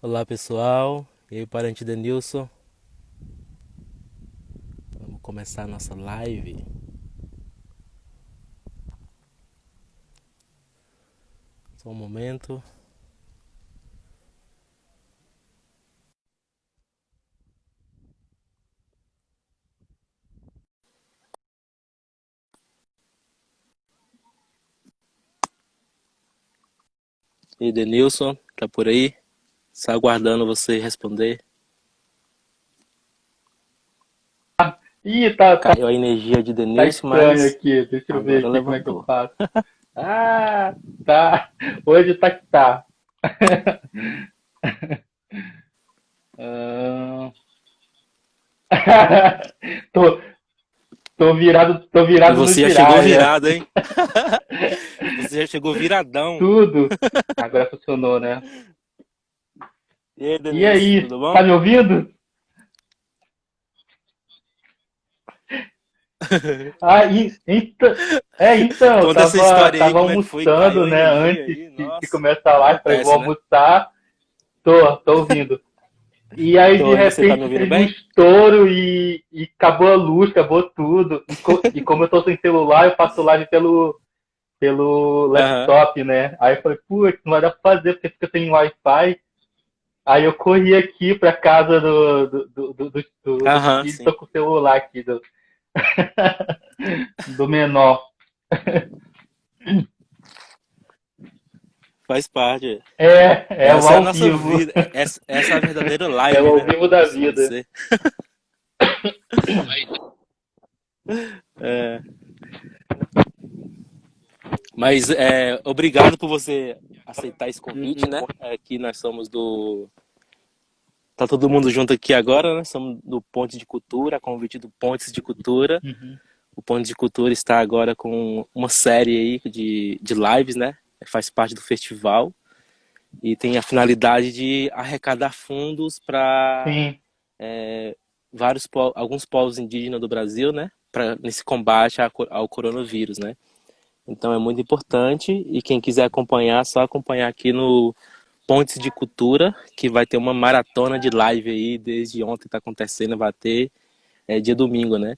Olá pessoal, e aí parente Denilson, vamos começar a nossa live. Só um momento. E aí Denilson, tá por aí? Só aguardando você responder. Ih, tá Caiu a energia de Denilson, estranho mas aqui. Deixa eu ver agora aqui como é que eu levantou. faço. Ah, tá. Hoje tá que tá. Ah, tô, tô E virado no você já chegou giraia. virado, hein? Você já chegou viradão. Tudo. Agora funcionou, né? E aí E Denilson, aí, tudo tá bom? me ouvindo? Ah, então, Conta essa história aí, tava como é que foi? Caiu almoçando, a né? energia Antes aí, de nossa. começar a live, falei, vou Acontece, né? almoçar. Tô ouvindo. E aí, de Tô, e você tá me repente, ouvindo fez um bem? estouro e acabou a luz, acabou tudo. E como eu tô sem celular, eu faço live pelo Aham, laptop, né? Aí eu falei, putz, não vai dar pra fazer porque fica sem Wi-Fi. Aí eu corri aqui pra casa do aham, filho, tô sim. com o celular aqui, do menor. Faz parte. É o Essa é a ao nossa vivo. vida. Essa é a verdadeira É o live, ao né? vivo da Vamos vida. dizer. É, mas obrigado por você aceitar esse convite, Uhum, né? Aqui nós somos do. Tá todo mundo junto aqui agora, né? Somos do Ponte de Cultura, a convite do Pontes de Cultura. uhum. O Ponte de Cultura está agora com uma série aí de lives, né? Faz parte do festival e tem a finalidade de arrecadar fundos para Sim. alguns povos indígenas do Brasil, né? Nesse combate ao coronavírus, né? Então é muito importante e quem quiser acompanhar, é só acompanhar aqui no Pontes de Cultura, que vai ter uma maratona de live aí, desde ontem está acontecendo, vai ter dia domingo, né?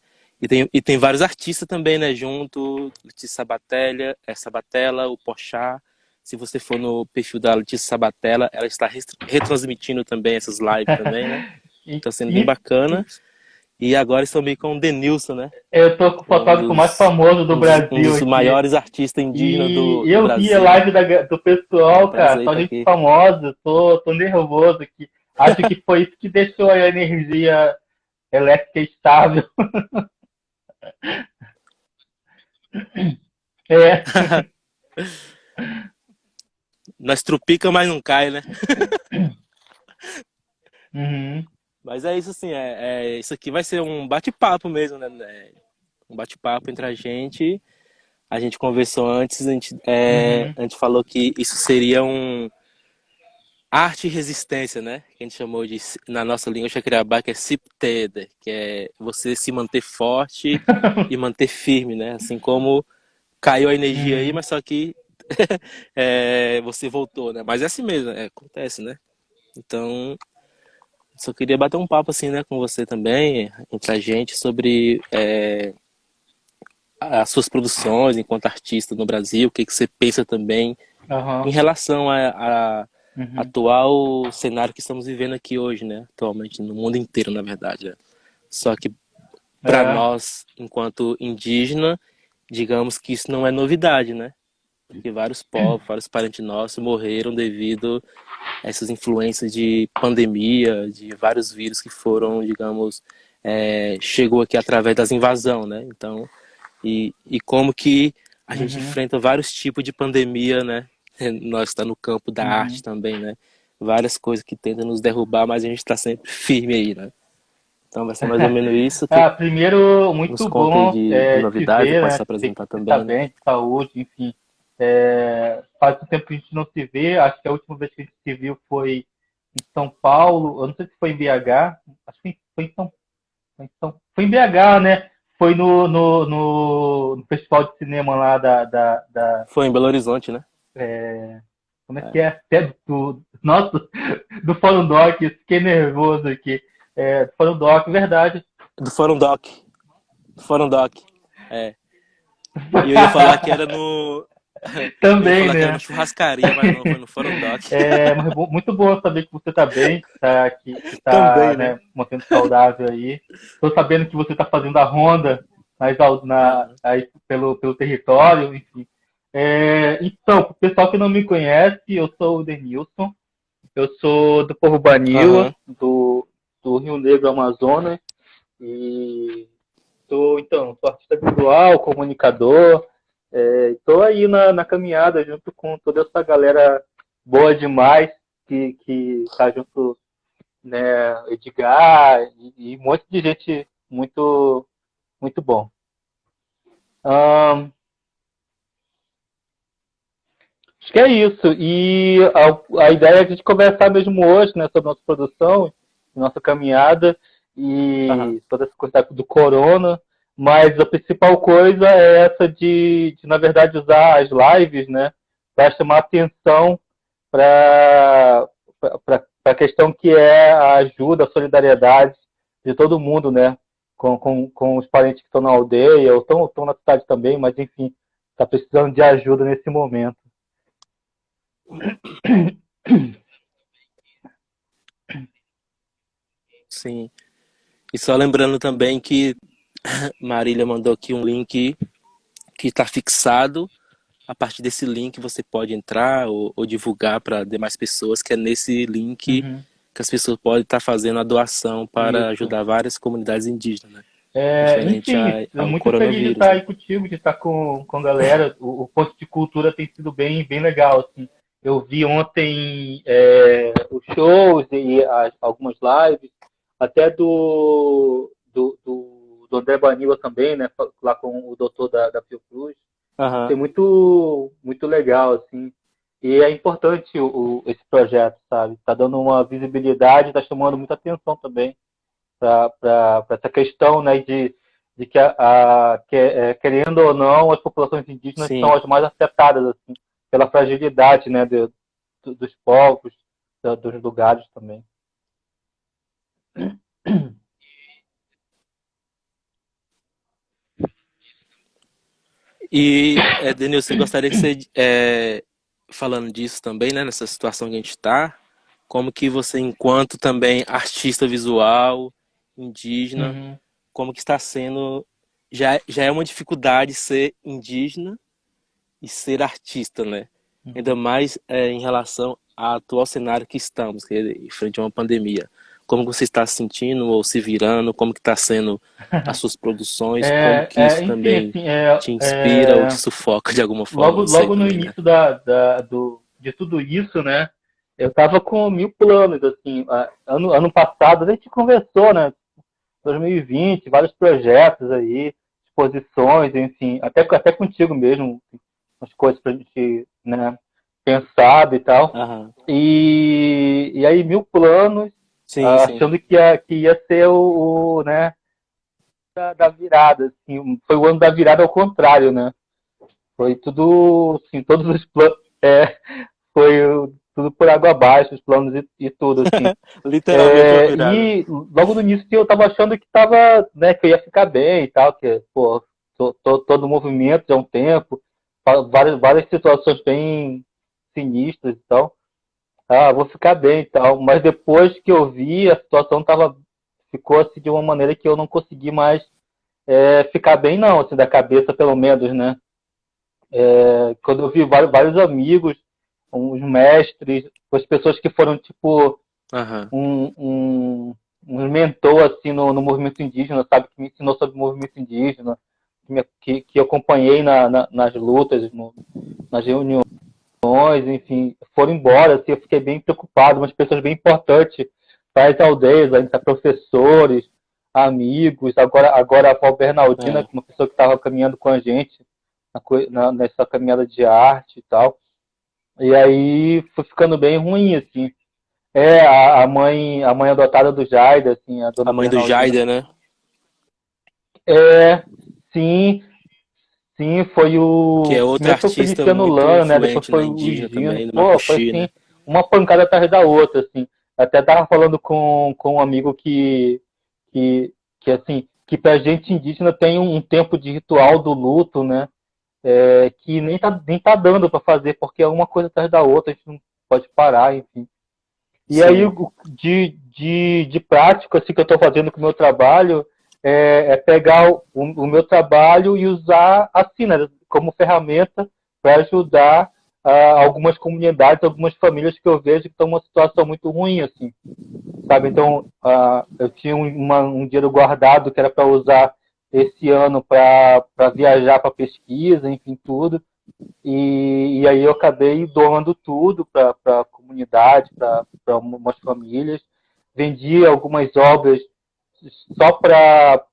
E tem vários artistas também, né? Junto, Letícia Sabatella, Sabatella, o Porchat. Se você for no perfil da Letícia Sabatella, ela está retransmitindo também essas lives também, né? E, Está sendo bem e, bacana. E agora estou meio com o Denilson, né? eu tô com o Que é fotógrafo mais famoso do um Brasil dos aqui. maiores artistas indígenas E do eu vi a Brasil, né? live do É um pessoal, cara, prazer só estar gente aqui. famosa, tô nervoso aqui. Acho que foi isso que deixou a energia elétrica estável. É. Nós trupica, mas não cai, né? Uhum. Mas é isso assim, isso aqui vai ser um bate-papo mesmo, né? Um bate-papo entre a gente. A gente conversou antes, Uhum. a gente falou que isso seria um arte e resistência, né? Que a gente chamou de, na nossa língua Chacriabá, que é sipteda, que é você se manter forte e manter firme, né? Assim como caiu a energia aí, Uhum. mas só que você voltou, né? Mas é assim mesmo, acontece, né? Então, só queria bater um papo assim, né, com você também, entre a gente, sobre as suas produções enquanto artista no Brasil, o que você pensa também em Aham. relação a Uhum. atual cenário que estamos vivendo aqui hoje, né? Atualmente no mundo inteiro, na verdade. Né? Só que para É. nós, enquanto indígena, digamos que isso não é novidade, né? Porque vários povos, vários parentes nossos morreram devido a essas influências de pandemia, de vários vírus que foram, digamos, chegou aqui através das invasões, né? Então, e como que a gente Uhum. enfrenta vários tipos de pandemia, né? Nós está no campo da arte Uhum. também, né? Várias coisas que tentam nos derrubar, mas a gente está sempre firme aí, né? Então vai ser mais ou menos isso que Ah, primeiro, nos muito conta aí bom de te novidade, ver, pode né? se Ver que apresentar você está também, né? bem, de saúde, enfim. Faz um tempo que a gente não se vê. Acho que a última vez que a gente se viu foi em São Paulo. Eu não sei se foi em BH. Acho que foi em BH, né? Foi no Festival de Cinema lá Foi em Belo Horizonte, né? Como é que é? Até do, nossa, do Fórum Doc, fiquei nervoso aqui. Do Fórum Doc, verdade. Do Fórum Doc. Do Fórum Doc. É. E eu ia falar que era no. Eu ia Também, falar que era no né? churrascaria, mas não, foi no Fórum Doc. Mas muito bom saber que você está bem, que tá, Também, né? né, mantendo saudável aí. Estou sabendo que você está fazendo a ronda Aham. aí pelo território, enfim. Então, para o pessoal que não me conhece, eu sou o Denilson, eu sou do povo Baniwa, Aham. do Rio Negro, Amazonas, e sou artista visual, comunicador, estou aí na caminhada junto com toda essa galera boa demais que tá junto, né, Edgar e um monte de gente muito, muito bom. Ahn, Acho que é isso. E a ideia é a gente conversar mesmo hoje, né, sobre nossa produção, nossa caminhada Aham. e toda essa coisa do corona. Mas a principal coisa é essa de na verdade, usar as lives, né, para chamar atenção para a questão que é a ajuda, a solidariedade de todo mundo, né, com os parentes que estão na aldeia ou estão na cidade também, mas enfim, está precisando de ajuda nesse momento. Sim. E só lembrando também que Marília mandou aqui um link que está fixado. A partir desse link você pode entrar ou divulgar para demais pessoas, que é nesse link Uhum. que as pessoas podem estar fazendo a doação para Isso. ajudar várias comunidades indígenas, né? Referente Enfim, eu ao muito feliz de coronavírus, estar né? aí contigo, de estar com a galera. O ponto de cultura tem sido bem legal, assim. Eu vi ontem os shows e algumas lives, até do André Banila também, né? Lá com o doutor da Fiocruz. Aham. Foi muito legal, assim. E é importante esse projeto, sabe? Está dando uma visibilidade, está chamando muita atenção também para essa questão, né, de que, querendo ou não, as populações indígenas são Sim. as mais afetadas, assim, pela fragilidade, né, dos povos, dos lugares também. E, Denilson, eu gostaria que você, falando disso também, né, nessa situação que a gente está, como que você, enquanto também artista visual, indígena, Uhum. como que está sendo, já é uma dificuldade ser indígena e ser artista, né? Ainda Uhum. mais em relação ao atual cenário que estamos, que é frente a uma pandemia. Como você está se sentindo ou se virando? Como que está sendo as suas produções? Como que isso Enfim, também assim, te inspira ou te sufoca de alguma forma? Não sei logo no também, né? início de tudo isso, né, eu tava com 1000 planos, assim, ano passado, a gente conversou, né, 2020, vários projetos aí, exposições, enfim, até contigo mesmo, umas coisas pra gente, né, pensado e tal. Aham. E aí 1000 planos, Sim, sim. achando que ia ser né, da virada, assim, foi o ano da virada ao contrário, né? Foi tudo, assim, todos os planos, foi tudo por água abaixo, os planos e tudo, assim. Literalmente uma virada. E logo no início eu tava achando que tava, né, que eu ia ficar bem e tal, que, pô, todo movimento já há um tempo, várias situações bem sinistras e tal. Ah, vou ficar bem e tal. Mas depois que eu vi, a situação ficou assim de uma maneira que eu não consegui mais ficar bem não, assim, da cabeça pelo menos, né? Quando eu vi vários amigos, uns mestres, as pessoas que foram tipo Aham. um, um, um mentor assim no movimento indígena, sabe, que me ensinou sobre o movimento indígena, que eu acompanhei nas lutas, nas reuniões, enfim, foram embora, assim, eu fiquei bem preocupado, umas pessoas bem importantes para as aldeias, ainda professores, amigos, agora a Val Bernardina, É. que é uma pessoa que estava caminhando com a gente nessa caminhada de arte e tal. E aí foi ficando bem ruim, assim. A mãe adotada do Jaida, assim, a dona A mãe do Bernardina. Jaider, né? É, sim, Sim, foi que é o. outro Primeiro foi o artista Feliciano muito Lana, né? Depois influente foi na o indígena Gino. também, no Pô, foi Macuxi, assim, né? uma pancada atrás da outra, assim. Até tava falando com um amigo que, que assim, que pra gente indígena tem um tempo de ritual do luto, né? Que nem tá dando para fazer, porque é uma coisa atrás da outra, a gente não pode parar, enfim. E aí, Sim, de prática, assim, que eu estou fazendo com o meu trabalho, pegar o meu trabalho e usar assim, né, como ferramenta para ajudar algumas comunidades, algumas famílias que eu vejo que estão numa situação muito ruim, assim, sabe? Então, eu tinha um dinheiro guardado que era para usar esse ano para viajar para pesquisa, enfim, tudo. E aí eu acabei doando tudo para a comunidade, para umas famílias. Vendi algumas obras só para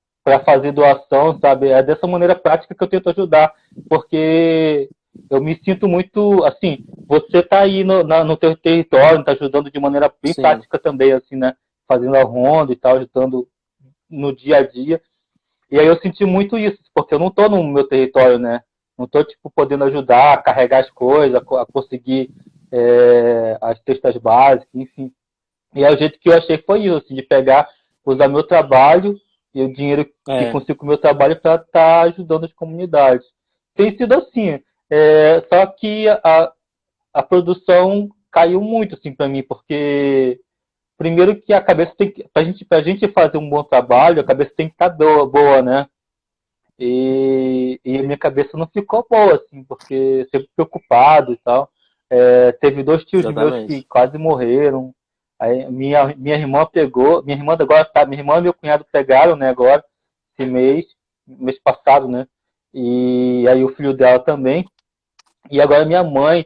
fazer doação, sabe? É dessa maneira prática que eu tento ajudar, porque eu me sinto muito, assim, você está aí no teu território, está ajudando de maneira bem sim, prática também, assim, né? Fazendo a ronda e tal, ajudando no dia a dia. E aí eu senti muito isso, porque eu não estou no meu território, né? Não estou, tipo, podendo ajudar a carregar as coisas, a conseguir as cestas básicas, enfim. E aí o jeito que eu achei que foi isso, assim, de pegar, usar meu trabalho e o dinheiro que é, consigo com o meu trabalho para estar ajudando as comunidades. Tem sido assim, só que a produção caiu muito, assim, para mim, porque primeiro que a cabeça tem que, pra gente fazer um bom trabalho, a cabeça tem que estar boa, né? E a minha cabeça não ficou boa, assim, porque sempre preocupado e tal. Teve dois tios meus que exatamente. quase morreram. Aí minha irmã pegou, minha irmã agora tá, minha irmã e meu cunhado pegaram, né, agora, esse mês passado, né? E aí o filho dela também. E agora minha mãe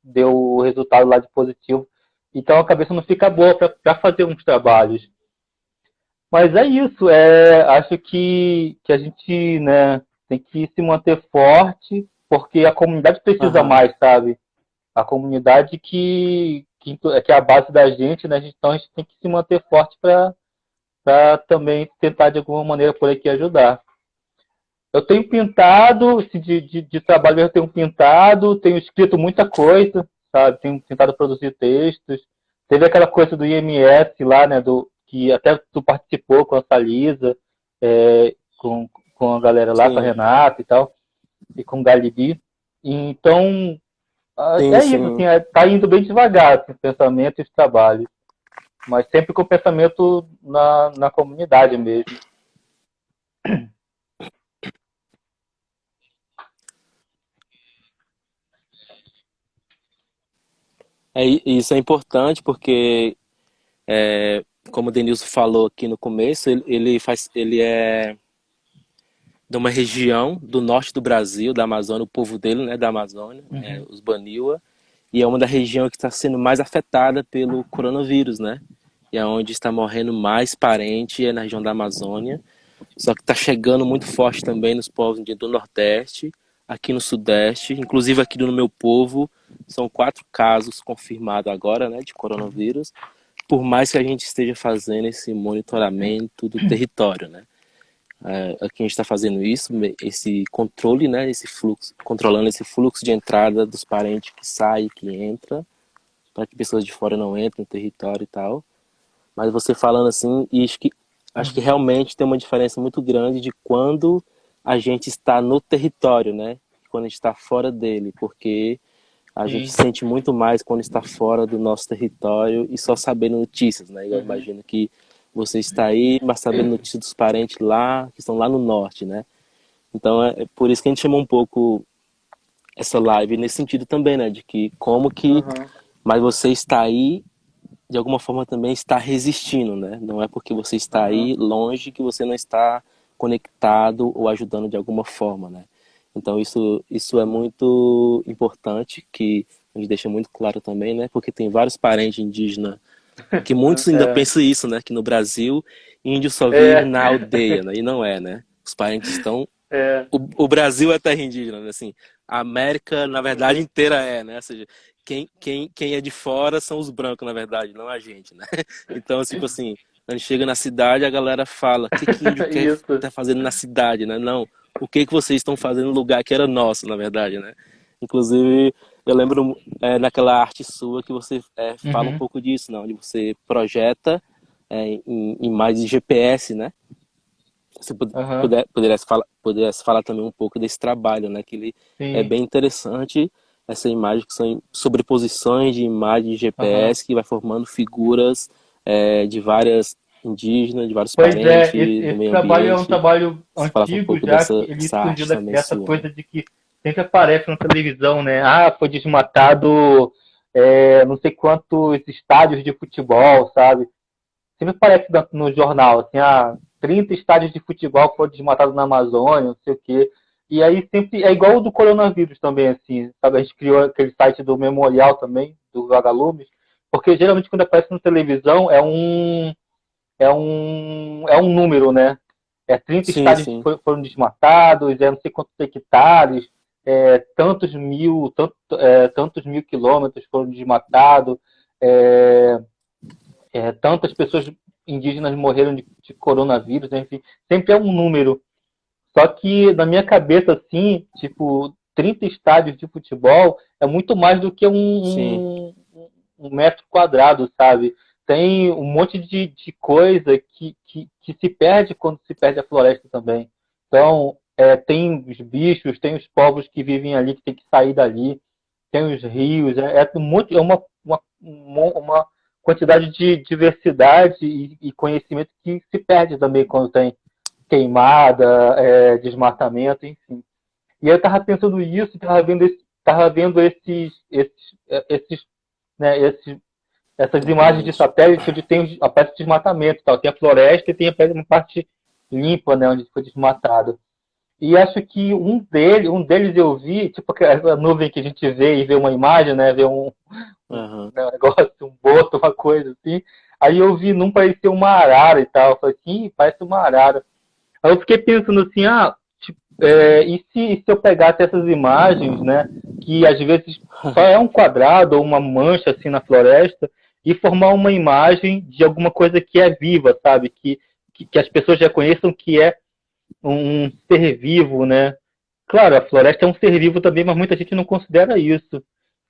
deu o resultado lá de positivo. Então a cabeça não fica boa para fazer uns trabalhos. Mas é isso, acho que a gente, né, tem que se manter forte, porque a comunidade precisa Aham. mais, sabe? A comunidade que é a base da gente, né? Então a gente tem que se manter forte para também tentar de alguma maneira por aqui ajudar. Eu tenho pintado, de trabalho eu tenho pintado, tenho escrito muita coisa, sabe? Tenho tentado produzir textos. Teve aquela coisa do IMS lá, né? Que até tu participou com a Salisa, com a galera lá, com a Sim, Renata e tal, e com o Galibi. Então, sim, é isso, assim, sim. tá indo bem devagar, assim, o pensamento e os trabalhos. Mas sempre com o pensamento na comunidade mesmo. Isso é importante porque, como o Denilson falou aqui no começo, ele é de uma região do norte do Brasil, da Amazônia, o povo dele, né, da Amazônia, Uhum. os Baniwa, e é uma da região que está sendo mais afetada pelo coronavírus, né? E é onde está morrendo mais parente é na região da Amazônia. Só que está chegando muito forte também nos povos do Nordeste, aqui no Sudeste, inclusive aqui no meu povo, são 4 casos confirmados agora, né, de coronavírus, por mais que a gente esteja fazendo esse monitoramento do território, né. Aqui a gente está fazendo isso, esse controle, né, esse fluxo, controlando esse fluxo de entrada dos parentes que sai e que entra, para que pessoas de fora não entrem no território e tal. Mas você falando assim, e acho que Uhum. realmente tem uma diferença muito grande de quando a gente está no território, né? Quando a gente está fora dele, porque a gente Sim. sente muito mais quando está fora do nosso território e só sabendo notícias, né? Eu Uhum. imagino que você está aí, mas sabendo notícias dos parentes lá, que estão lá no norte, né? Então é por isso que a gente chamou um pouco essa live nesse sentido também, né? De que como que, Uhum. mas você está aí de alguma forma também está resistindo, né? Não é porque você está Uhum. aí longe que você não está conectado ou ajudando de alguma forma, né? Então isso é muito importante, que a gente deixa muito claro também, né? Porque tem vários parentes indígenas que muitos ainda É. pensam isso, né? Que no Brasil índio só vive É. na aldeia, né? E não é, né? Os parentes estão É. o Brasil é terra indígena, né? Assim, a América, na verdade, inteira é, né? Ou seja, quem é de fora são os brancos, na verdade, não a gente, né? Então, tipo assim, a gente chega na cidade, a galera fala, o que que índio quer Isso. tá fazendo na cidade, né? Não, o que que vocês estão fazendo no lugar que era nosso, na verdade, né? Inclusive, eu lembro naquela arte sua que você fala um Uhum. pouco disso, né? Onde você projeta em imagens de GPS, né? Se Aham. pudesse falar também um pouco desse trabalho, né? Que ele é Sim. bem interessante, essa imagem que são sobreposições de imagens de Aham. GPS que vai formando figuras de várias indígenas, de vários Pois é, esse, parentes, do esse meio trabalho é um ambiente. trabalho Se falasse um antigo pouco já, que ele dessa surgiu arte também dessa sua, né? coisa de que sempre aparece na televisão, né? Ah, foi desmatado não sei quantos estádios de futebol, sabe? Sempre aparece no jornal, assim, 30 estádios de futebol foram desmatados na Amazônia, não sei o quê. E aí sempre, é igual o do coronavírus também, assim, sabe? A gente criou aquele site do Memorial também, do Vagalumes, porque geralmente quando aparece na televisão é um número, né? 30 Sim, estádios sim. foram desmatados, não sei quantos hectares, tantos mil quilômetros foram desmatados, é, tantas pessoas indígenas morreram de coronavírus, né? Enfim, sempre é um número. Só que na minha cabeça, assim, tipo, 30 estádios de futebol é muito mais do que Sim, um metro quadrado, sabe? Tem um monte de coisa que se perde quando se perde a floresta também. Então, tem os bichos, tem os povos que vivem ali, que tem que sair dali, tem os rios, uma quantidade de diversidade e conhecimento que se perde também quando tem queimada, desmatamento, enfim. E eu estava pensando isso, tava vendo né, essas imagens de exatamente. satélite onde tem a parte de desmatamento, tal. Tem a floresta e tem uma parte limpa, né, onde foi desmatado. E acho que um deles eu vi, tipo aquela nuvem que a gente vê e vê uma imagem, né, vê Aham. né, um negócio, um boto, uma coisa assim. Aí eu vi, não parecia uma arara e tal. Eu falei assim, parece uma arara. Aí eu fiquei pensando assim, tipo, e se eu pegasse essas imagens, né, que às vezes só é um quadrado ou uma mancha assim na floresta, e formar uma imagem de alguma coisa que é viva, sabe? Que as pessoas reconheçam que é um ser vivo, né? Claro, a floresta é um ser vivo também, mas muita gente não considera isso.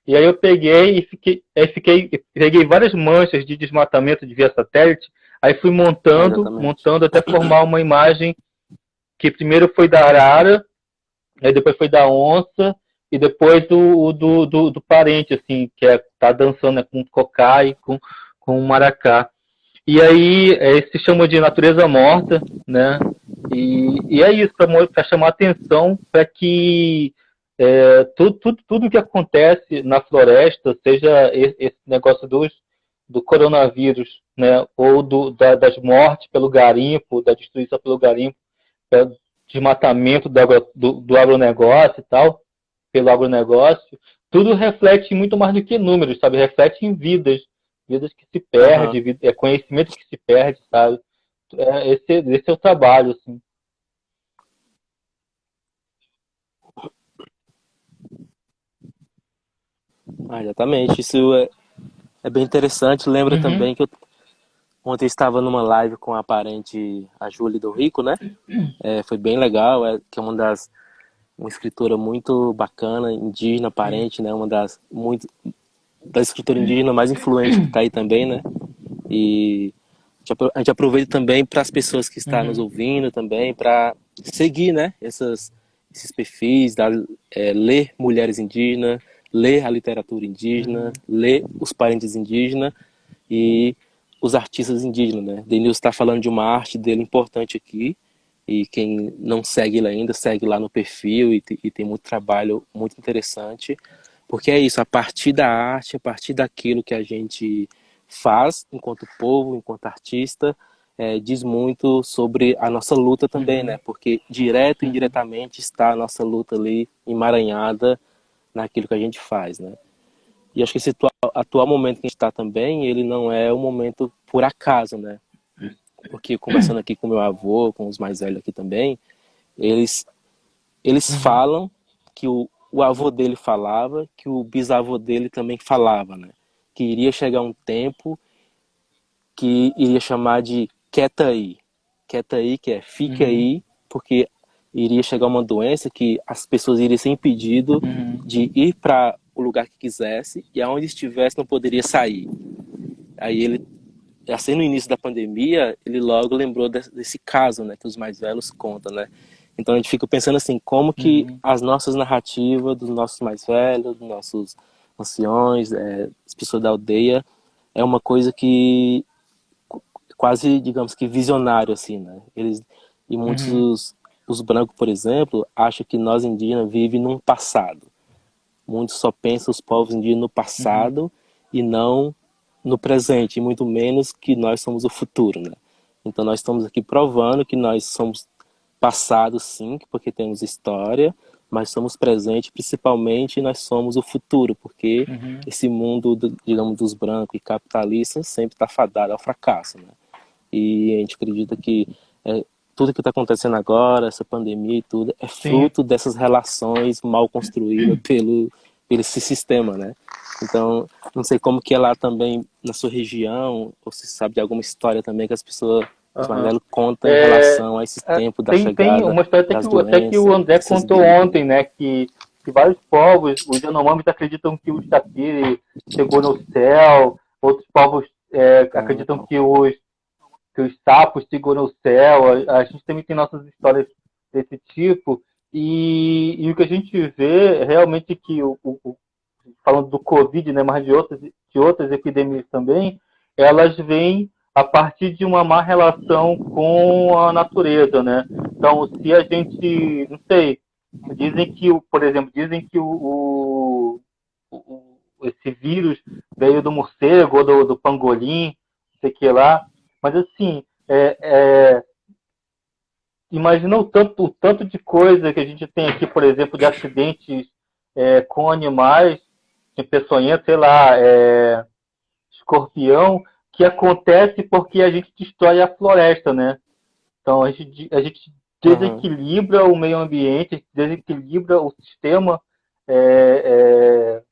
E aí eu peguei e peguei várias manchas de desmatamento de via satélite, aí fui montando, Exatamente. montando até formar uma imagem que primeiro foi da arara, aí depois foi da onça, e depois do parente, assim, que tá dançando, né, com o cocai, com o maracá. E aí se chama de natureza morta, né? E é isso, para chamar atenção para que tudo que acontece na floresta, seja esse negócio do coronavírus, né? Ou das mortes pelo garimpo, da destruição pelo garimpo, desmatamento do agronegócio e tal, pelo agronegócio, tudo reflete muito mais do que números, sabe? Reflete em vidas que se Aham. perde, conhecimento que se perde, sabe? Esse é o trabalho, assim. Exatamente. Isso é bem interessante. Lembra Uhum, também que ontem eu estava numa live com a parente, a Júlia do Rico, né? Foi bem legal, que é uma escritora muito bacana, indígena, parente, né? Uma da escritora indígena mais influente que está aí também, né? E a gente aproveita também para as pessoas que estão nos uhum, ouvindo também, para seguir, né? Esses perfis, ler mulheres indígenas, ler a literatura indígena, uhum, ler os parentes indígenas e os artistas indígenas, né? Denilson está falando de uma arte dele importante aqui, e quem não segue ele ainda, segue lá no perfil e tem muito trabalho muito interessante, porque é isso, a partir da arte, a partir daquilo que a gente faz enquanto povo, enquanto artista, diz muito sobre a nossa luta também, né? uhum, Porque direto e uhum, indiretamente está a nossa luta ali emaranhada naquilo que a gente faz, né? E acho que esse atual momento que a gente está também, ele não é um momento por acaso, né? Porque conversando aqui com meu avô, com os mais velhos aqui também, eles, eles uhum, falam que o avô dele falava, que o bisavô dele também falava, né? Que iria chegar um tempo que iria chamar de quieta aí. Quieta aí, que é fique uhum, aí, porque iria chegar uma doença que as pessoas iriam ser impedidas de ir para o lugar que quisesse e aonde estivesse não poderia sair. Aí ele, assim no início da pandemia, ele logo lembrou desse caso, né, que os mais velhos contam, né? Então a gente fica pensando assim, como que as nossas narrativas dos nossos mais velhos, dos nossos anciões, as pessoas da aldeia, é uma coisa que quase, digamos que visionário, assim, né? E muitos, os brancos, por exemplo, acham que nós indígenas vivemos num passado. Muitos só pensam os povos indígenas no passado e não no presente, e muito menos que nós somos o futuro, né? Então nós estamos aqui provando que nós somos passado, sim, porque temos história, mas somos presente, principalmente nós somos o futuro, porque esse mundo, digamos, dos brancos e capitalistas sempre está fadado ao fracasso, né? E a gente acredita que tudo que está acontecendo agora, essa pandemia e tudo, é Sim. fruto dessas relações mal construídas pelo esse sistema, né? Então, não sei como que é lá também na sua região, ou se sabe de alguma história também que as pessoas, os mais velhos contam em relação a esse tempo da Tem chegada uma história das até que o doenças, André dessas contou gripes, né? ontem, né? Que vários povos, os Yanomamis acreditam que o Tapiri chegou no céu, outros povos Ah, acreditam que os sapos chegou no céu. A gente também tem nossas histórias desse tipo. E o que a gente vê é realmente que falando do Covid, né, mas de outras epidemias também, elas vêm a partir de uma má relação com a natureza, né? Então, se a gente, não sei, dizem que, por exemplo, dizem que esse vírus veio do morcego ou do pangolim, não sei o que lá, mas assim, imagina o tanto de coisa que a gente tem aqui, por exemplo, de acidentes com animais, de peçonhenta, sei lá, escorpião, que acontece porque a gente destrói a floresta, né? Então a gente uhum, desequilibra o meio ambiente, desequilibra o sistema, é,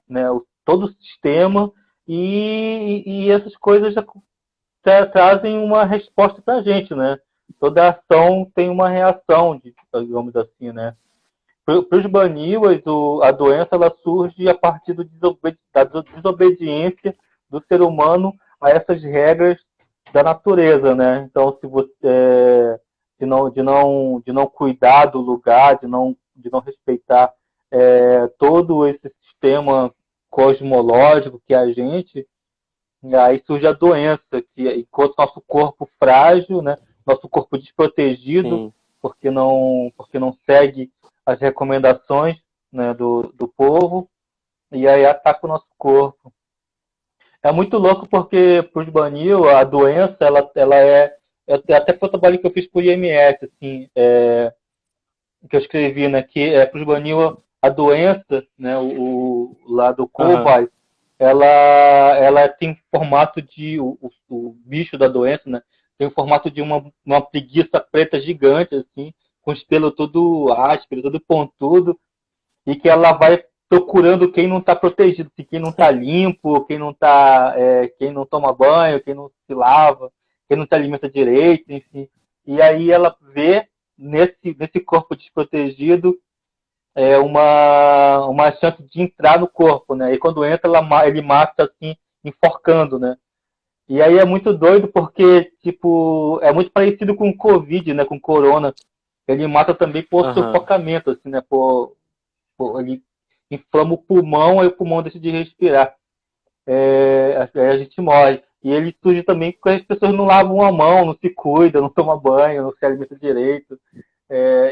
né, todo o sistema, e essas coisas trazem uma resposta para a gente, né? Toda ação tem uma reação, digamos assim, né? Para os baniwas, a doença ela surge a partir da desobediência do ser humano a essas regras da natureza, né? Então, se você de não cuidar do lugar, de não respeitar todo esse sistema cosmológico que é a gente, e aí surge a doença, que enquanto nosso corpo frágil, né, nosso corpo desprotegido, sim, porque não segue as recomendações, né, do povo, e aí ataca o nosso corpo. É muito louco porque para os Banil, a doença, ela até foi o trabalho que eu fiz por IMS, assim, que eu escrevi, né, que para os Banil, a doença, né, lá do uhum, Covai, ela tem formato de o bicho da doença, né? Tem o formato de uma preguiça preta gigante, assim, com os pelos todo áspero, todo pontudo, e que ela vai procurando quem não está protegido, assim, quem não está limpo, quem não toma banho, quem não se lava, quem não se alimenta direito, enfim. E aí ela vê nesse corpo desprotegido uma chance de entrar no corpo, né? E quando entra, ele mata assim, enforcando, né? E aí é muito doido porque, tipo, é muito parecido com o Covid, né? Com o Corona. Ele mata também por uhum, sufocamento, assim, né? Ele inflama o pulmão, aí o pulmão deixa de respirar. Aí a gente morre. E ele surge também porque as pessoas não lavam a mão, não se cuidam, não tomam banho, não se alimentam direito.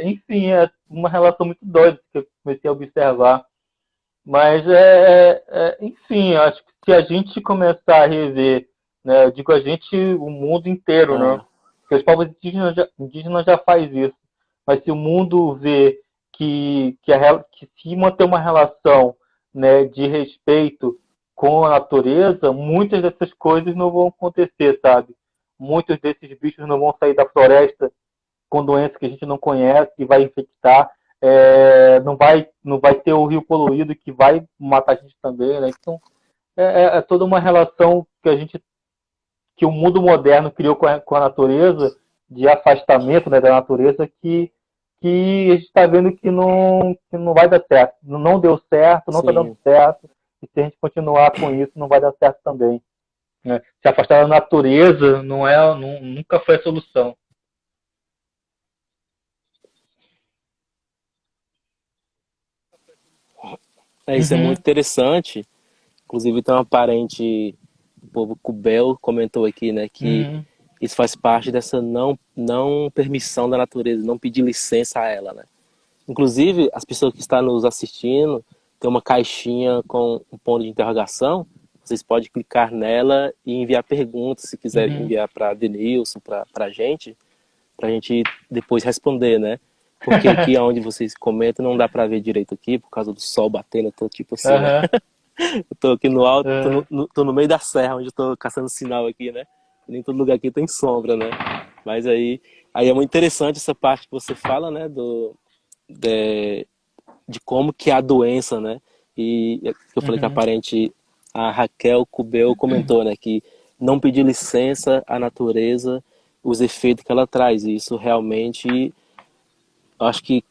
Enfim, é uma relação muito doida que eu comecei a observar. Mas, enfim, acho que se a gente começar a rever, né, eu digo a gente, o mundo inteiro, né? ah, Porque os povos indígenas já faz isso. Mas se o mundo vê que se manter uma relação, né, de respeito com a natureza, muitas dessas coisas não vão acontecer, sabe? Muitos desses bichos não vão sair da floresta com doenças que a gente não conhece, que vai infectar, não vai ter o rio poluído que vai matar a gente também, né? Então, é toda uma relação que o mundo moderno criou com a natureza, de afastamento, né, da natureza, que que a gente está vendo que não vai dar certo. Não deu certo, não está dando sim. certo. E se a gente continuar com isso, não vai dar certo também. Né? Se afastar da natureza nunca foi a solução. Isso é muito Uhum, interessante. Inclusive tem uma parente, o povo Cubel comentou aqui, né, que uhum, isso faz parte dessa não permissão da natureza, não pedir licença a ela, né? Inclusive, as pessoas que estão nos assistindo, tem uma caixinha com um ponto de interrogação. Vocês podem clicar nela e enviar perguntas, se quiser uhum, enviar para Denilson, para a gente depois responder, né? Porque aqui onde vocês comentam não dá para ver direito aqui, por causa do sol batendo, eu tô tipo assim, né? aham, Eu tô aqui no alto, aham, tô no meio da serra, onde eu tô caçando sinal aqui, né? Nem todo lugar aqui tem sombra, né? Mas aí é muito interessante essa parte que você fala, né? De, de como que é a doença, né? E eu falei que a uhum, parente, a Raquel Cubel comentou, né? Que não pedir licença à natureza, os efeitos que ela traz. E isso realmente, eu acho que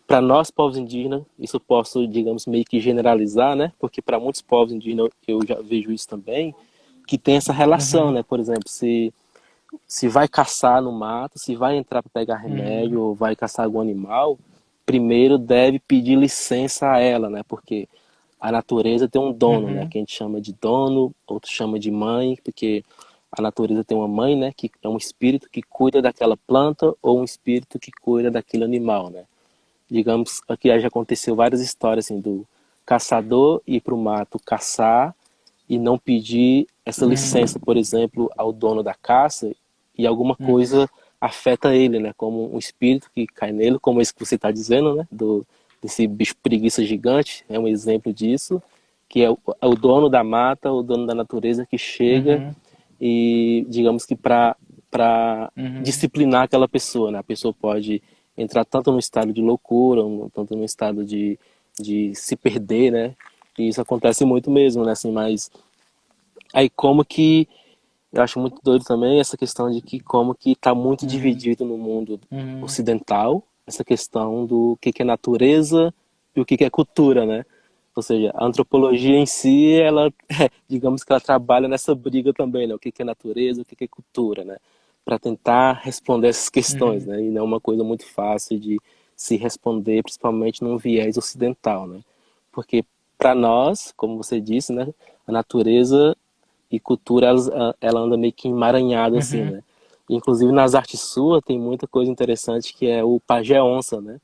para nós povos indígenas, isso eu posso, digamos, meio que generalizar, né? Porque para muitos povos indígenas eu já vejo isso também, que tem essa relação, uhum, né? Por exemplo, se vai caçar no mato, se vai entrar para pegar uhum, remédio ou vai caçar algum animal, primeiro deve pedir licença a ela, né? Porque a natureza tem um dono, né? uhum, Que a gente chama de dono, outro chama de mãe, porque a natureza tem uma mãe, né? Que é um espírito que cuida daquela planta ou um espírito que cuida daquele animal, né? Digamos, aqui já aconteceu várias histórias assim do caçador ir para o mato caçar e não pedir essa licença, por exemplo, ao dono da caça e alguma uhum, coisa afeta ele, né? Como um espírito que cai nele, como esse que você está dizendo, né? Desse bicho preguiça gigante, é um exemplo disso, que é o dono da mata, o dono da natureza que chega uhum, e, digamos que para uhum, disciplinar aquela pessoa, né? A pessoa pode entrar tanto no estado de loucura, tanto no estado de se perder, né? E isso acontece muito mesmo, né? Assim, mas aí como que eu acho muito doido também essa questão de que como que está muito uhum, dividido no mundo uhum, ocidental essa questão do que é natureza e o que é cultura, né? Ou seja, a antropologia em si, ela, digamos que ela trabalha nessa briga também, né? O que é natureza, o que é cultura, né? Para tentar responder essas questões, uhum, né? E não é uma coisa muito fácil de se responder, principalmente num viés ocidental, né? Porque para nós, como você disse, né? A natureza e cultura ela anda meio que emaranhada assim, uhum, né? Inclusive nas artes suas tem muita coisa interessante que é o pajé onça, né?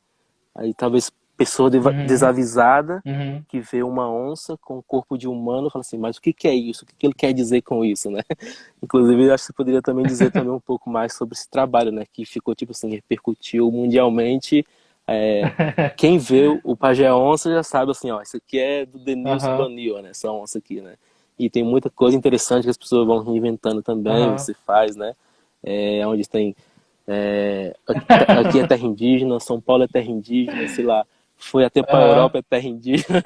Aí talvez pessoa uhum, desavisada uhum. que vê uma onça com o corpo de humano fala assim, mas o que que é isso? O que que ele quer dizer com isso, né? Inclusive eu acho que você poderia também dizer também um pouco mais sobre esse trabalho, né? Que ficou tipo assim, repercutiu mundialmente. É, quem vê o Pajé Onça já sabe assim, ó, isso aqui é do Denilson Aham, Banil, né? Essa onça aqui, né? E tem muita coisa interessante que as pessoas vão reinventando também, aham. você faz, né? Onde tem. Aqui é terra indígena, São Paulo é terra indígena, sei lá. Foi até para a Aham, Europa é terra indígena.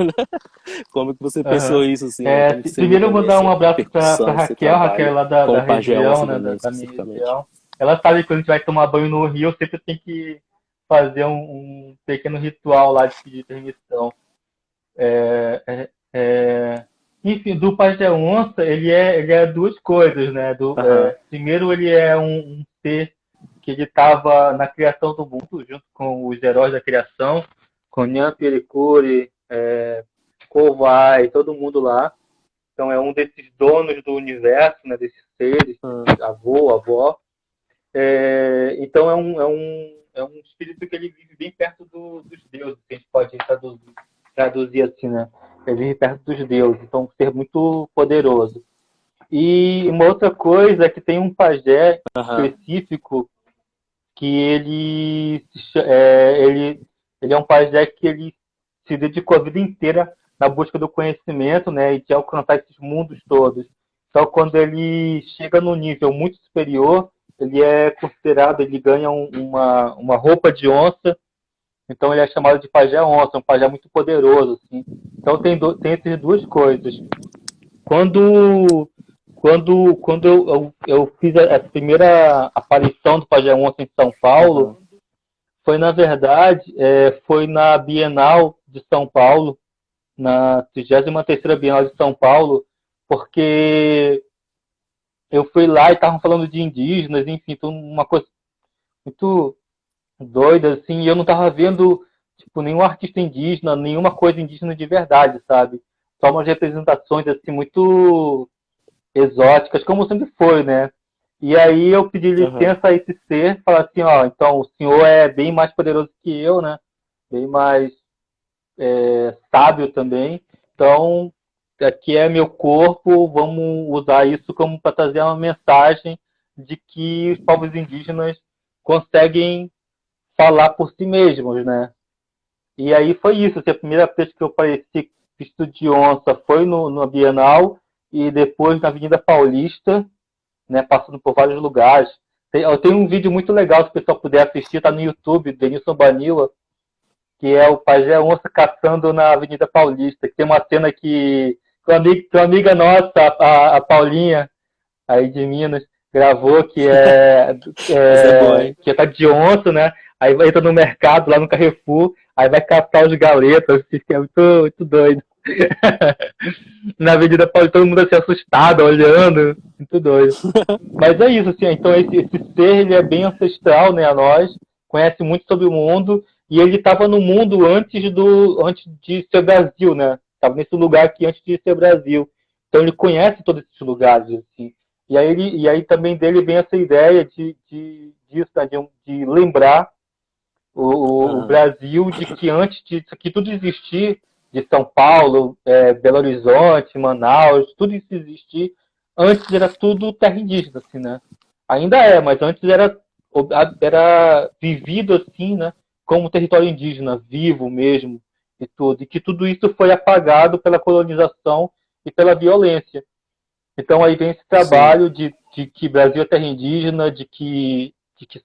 Como que você pensou aham. isso, assim, né? Como que você vê Primeiro eu vou também dar essa um abraço para repercussão desse Raquel, trabalho Raquel lá com da o Pajé região, Onça né, também, da minha especificamente. região. Ela sabe que quando a gente vai tomar banho no rio, eu sempre tem que fazer um pequeno ritual lá de pedir permissão. É, enfim, do Pajé Onça, ele é duas coisas, né? Aham, Primeiro, ele é um ser que ele estava na criação do mundo, junto com os heróis da criação, com Nhan Piricuri, Kovai, todo mundo lá. Então é um desses donos do universo, né, desses seres, aham, desses avô, avó. Então é um espírito que ele vive bem perto dos deuses, que a gente pode traduzir assim, né? Ele vive perto dos deuses, então é um ser muito poderoso. E uma outra coisa é que tem um pajé aham, específico que ele é um pajé que ele se dedicou a vida inteira na busca do conhecimento, né, e de alcançar esses mundos todos. Então, quando ele chega no nível muito superior, ele é considerado, ele ganha uma roupa de onça, então ele é chamado de pajé onça, um pajé muito poderoso, assim. Então tem essas duas coisas. Quando quando eu fiz a primeira aparição do pajé onça em São Paulo, aham. Foi, na verdade, foi na Bienal de São Paulo, na 33ª Bienal de São Paulo, porque eu fui lá e estavam falando de indígenas, enfim, uma coisa muito doida, assim, e eu não estava vendo, tipo, nenhum artista indígena, nenhuma coisa indígena de verdade, sabe? Só umas representações, assim, muito exóticas, como sempre foi, né? E aí eu pedi Aham, licença a esse ser, falar assim, ó, então o senhor é bem mais poderoso que eu, né? Bem mais sábio também. Então, aqui é meu corpo, vamos usar isso como para trazer uma mensagem de que os povos indígenas conseguem falar por si mesmos, né? E aí foi isso. Assim, a primeira vez que eu apareci vestido de onça foi no Bienal e depois na Avenida Paulista, né, passando por vários lugares. Eu tenho um vídeo muito legal, se o pessoal puder assistir, tá no YouTube, Denilson Banila, que é o Pajé Onça caçando na Avenida Paulista. Que tem uma cena que uma amiga nossa, a Paulinha, aí de Minas, gravou, essa é boa, hein? que tá de onça, né? Aí entra no mercado, lá no Carrefour, aí vai caçar os galetas, assim, que é muito doido. Na Avenida Paulista, todo mundo assim assustado, olhando, muito doido. Mas é isso, assim, então esse ser, ele é bem ancestral, né, a nós, conhece muito sobre o mundo, e ele estava no mundo antes de ser Brasil, né? Estava nesse lugar aqui antes de ser Brasil. Então ele conhece todos esses lugares, assim. E aí também dele vem essa ideia disso, né, de lembrar o Aham. Brasil de que antes disso aqui tudo existir, de São Paulo, Belo Horizonte, Manaus, tudo isso existir, antes era tudo terra indígena, assim, né? Ainda é, mas antes era vivido assim, né? Como território indígena, vivo mesmo, e tudo. E que tudo isso foi apagado pela colonização e pela violência. Então aí vem esse Sim, trabalho de que Brasil é terra indígena, de que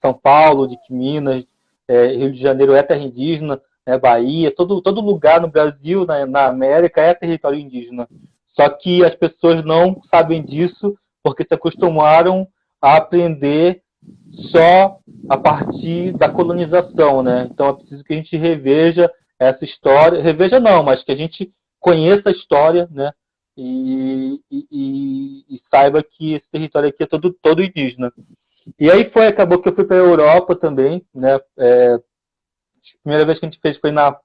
São Paulo, de que Minas, Rio de Janeiro é terra indígena, Bahia, todo lugar no Brasil, na América, é território indígena. Só que as pessoas não sabem disso porque se acostumaram a aprender só a partir da colonização, né? Então é preciso que a gente reveja essa história, reveja não, mas que a gente conheça a história, né? E saiba que esse território aqui é todo indígena. E aí acabou que eu fui para a Europa também, né? A primeira vez que a gente fez foi na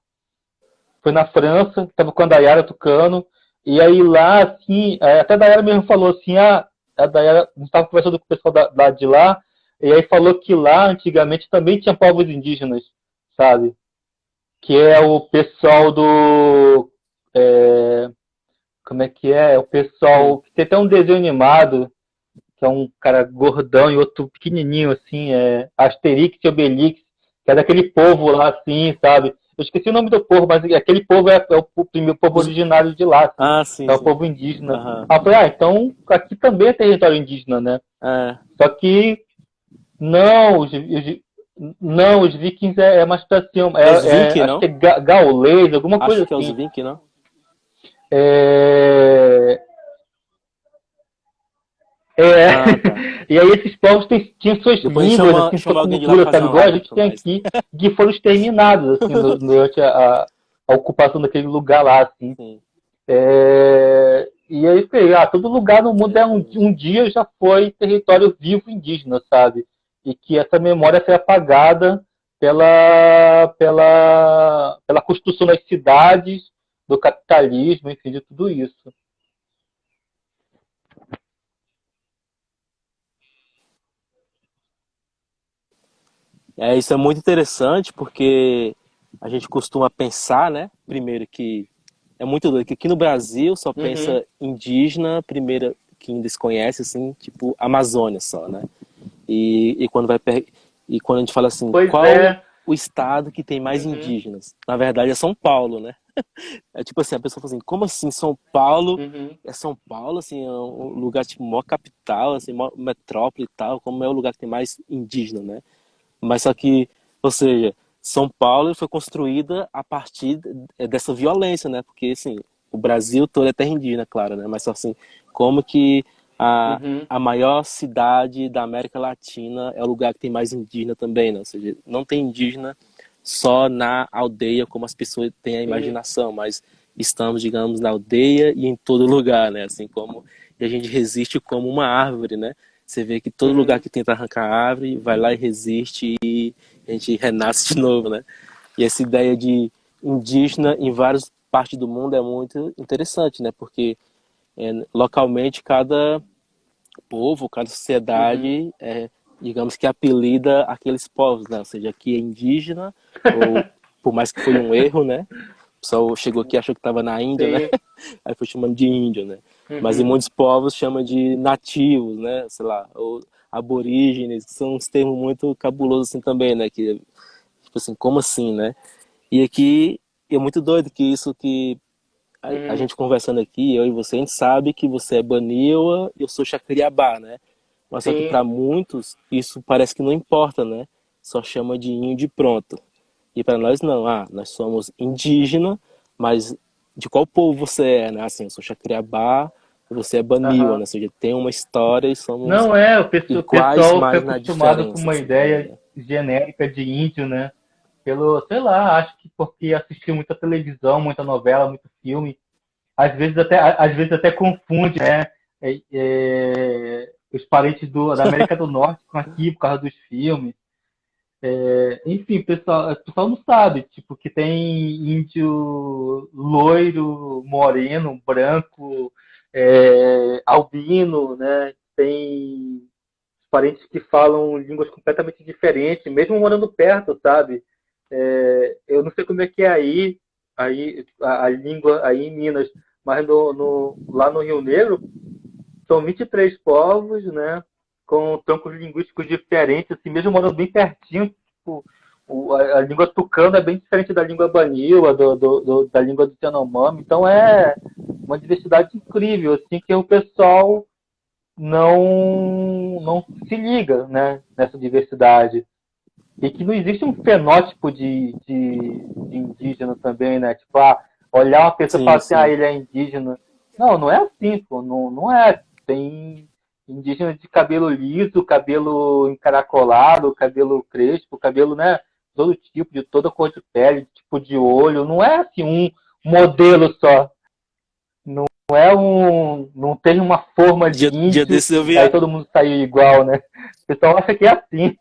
França, estava com a Dayara Tucano, e aí lá, assim, até a Dayara mesmo falou assim, a Dayara, a gente estava conversando com o pessoal lá de lá, e aí falou que lá, antigamente, também tinha povos indígenas, sabe? Que é o pessoal do... como é que é? É o sim. pessoal... Tem até um desenho animado, que é um cara gordão e outro pequenininho, assim, Asterix e Obelix, que é daquele povo lá, assim, sabe? Eu esqueci o nome do povo, mas aquele povo é o primeiro povo Os- originário de lá, assim, Ah, sim, é o sim. povo indígena. Aham. Aí eu falei, então aqui também é território indígena, né? É. Só que não, não, os vikings é mais pra cima, É os Vink, acho que não? é gaulês, alguma coisa Acho que é os assim. Vink, não? É, Ah, tá. e aí esses povos tinham suas Depois a gente línguas, assim, sua chama alguém de lá pra cultura, fazer sabe? uma Igual a live gente com tem nós. aqui, que foram exterminados, assim, durante a ocupação daquele lugar lá, assim. Sim. E aí, todo lugar no mundo um dia já foi território vivo indígena, sabe? E que essa memória foi apagada pela construção das cidades, do capitalismo, enfim, de tudo isso. Isso é muito interessante porque a gente costuma pensar, né? Primeiro que é muito doido, que aqui no Brasil só Uhum. pensa indígena, primeiro que ainda desconhece, assim, tipo Amazônia só, né? E quando e quando a gente fala assim, Pois qual é. o estado que tem mais Uhum. indígenas? Na verdade é São Paulo, né? É tipo assim, a pessoa fala assim, como assim São Paulo? Uhum. É São Paulo, assim, é um lugar tipo maior capital, assim, maior metrópole e tal, como é o lugar que tem mais indígena, né? Mas só que, ou seja, São Paulo foi construída a partir dessa violência, né? Porque, assim, o Brasil todo é terra indígena, claro, né? Mas só assim, como que A, Uhum. a maior cidade da América Latina é o lugar que tem mais indígena também, né? Ou seja, não tem indígena só na aldeia, como as pessoas têm a Sim. imaginação, mas estamos, digamos, na aldeia e em todo lugar, né? Assim como e a gente resiste como uma árvore, né? Você vê que todo lugar Uhum. que tenta arrancar a árvore, vai lá e resiste e a gente renasce de novo, né? E essa ideia de indígena em várias partes do mundo é muito interessante, né? Porque localmente cada povo, cada Uhum. sociedade, digamos que apelida aqueles povos, né? Ou seja, aqui é indígena, ou por mais que foi um erro, né? O pessoal chegou aqui e achou que estava na Índia, né? Sim. Aí foi chamando de índio, né? Mas em Uhum. muitos povos chama de nativos, né? Sei lá, ou aborígenes, que são uns termos muito cabulosos assim também, né? Que, tipo assim, como assim, né? E aqui é muito doido que isso que a Uhum. gente conversando aqui, eu e você, a gente sabe que você é Baniwa e eu sou Chacriabá, né? Mas só que Sim. para muitos isso parece que não importa, né? Só chama de índio e pronto. E para nós não, nós somos indígena, mas de qual povo você é, né? Assim, eu sou Chacriabá e você é Baniwa, né? Aham. Ou seja, tem uma história e somos Não é, o iguais, pessoal foi mas na acostumado com diferença, uma assim, também, ideia né? genérica de índio, né? Pelo, sei lá, acho que porque assistiu muita televisão, muita novela, muito filme, às vezes até confunde, né? Os parentes da América do Norte com aqui por causa dos filmes. Enfim, o pessoal não sabe, tipo, que tem índio loiro, moreno, branco, albino, né? Tem parentes que falam línguas completamente diferentes, mesmo morando perto, sabe? Eu não sei como é que é aí a língua aí em Minas, mas lá no Rio Negro são 23 povos, né? Com troncos linguísticos diferentes, assim, mesmo morando bem pertinho, tipo, a língua tucano é bem diferente da língua baniwa, da língua do Yanomami, então é uma diversidade incrível, assim, que o pessoal não se liga, né, nessa diversidade. E que não existe um fenótipo de indígena também, né? Tipo, olhar uma pessoa e falar Sim, assim, sim. ele é indígena. Não, não é assim, pô, não é. Tem indígena de cabelo liso, cabelo encaracolado, cabelo crespo, cabelo, né? Todo tipo, de toda cor de pele, tipo de olho. Não é assim um modelo só. Não é um. Não tem uma forma de Dia índio, desses eu vi aí todo mundo saiu igual, né? O pessoal acha que é assim.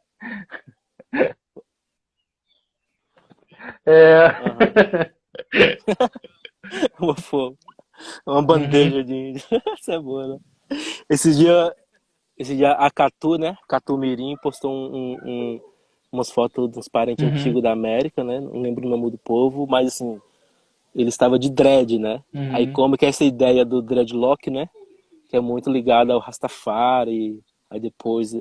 É... Aham. Uma, uma Uhum, bandeja de índio. Essa é boa, né? Esse dia, esse dia a Catu, né? Catu Mirim postou umas fotos dos parentes uhum, antigos da América, né? Não lembro o nome do povo, mas assim, ele estava de dread, né? Aí uhum. como que é essa ideia do dreadlock, né? Que é muito ligada ao Rastafari. Aí depois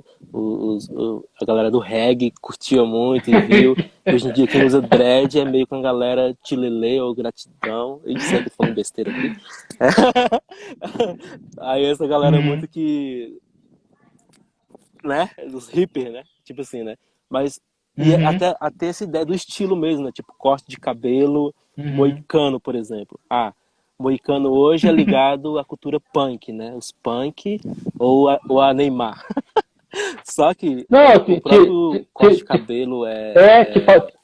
a galera do reggae curtia muito e viu. E hoje em dia quem usa dread é meio com a galera tilelê ou gratidão. E sei que eu tô falando besteira aqui. Aí essa galera Uhum, muito que, né, dos hippies, né? Tipo assim, né? Mas e uhum, até essa ideia do estilo mesmo, né? Tipo corte de cabelo uhum. moicano, por exemplo. Moicano hoje é ligado à cultura punk, né? Os punk ou a Neymar. Só que Não, o próprio corte de cabelo é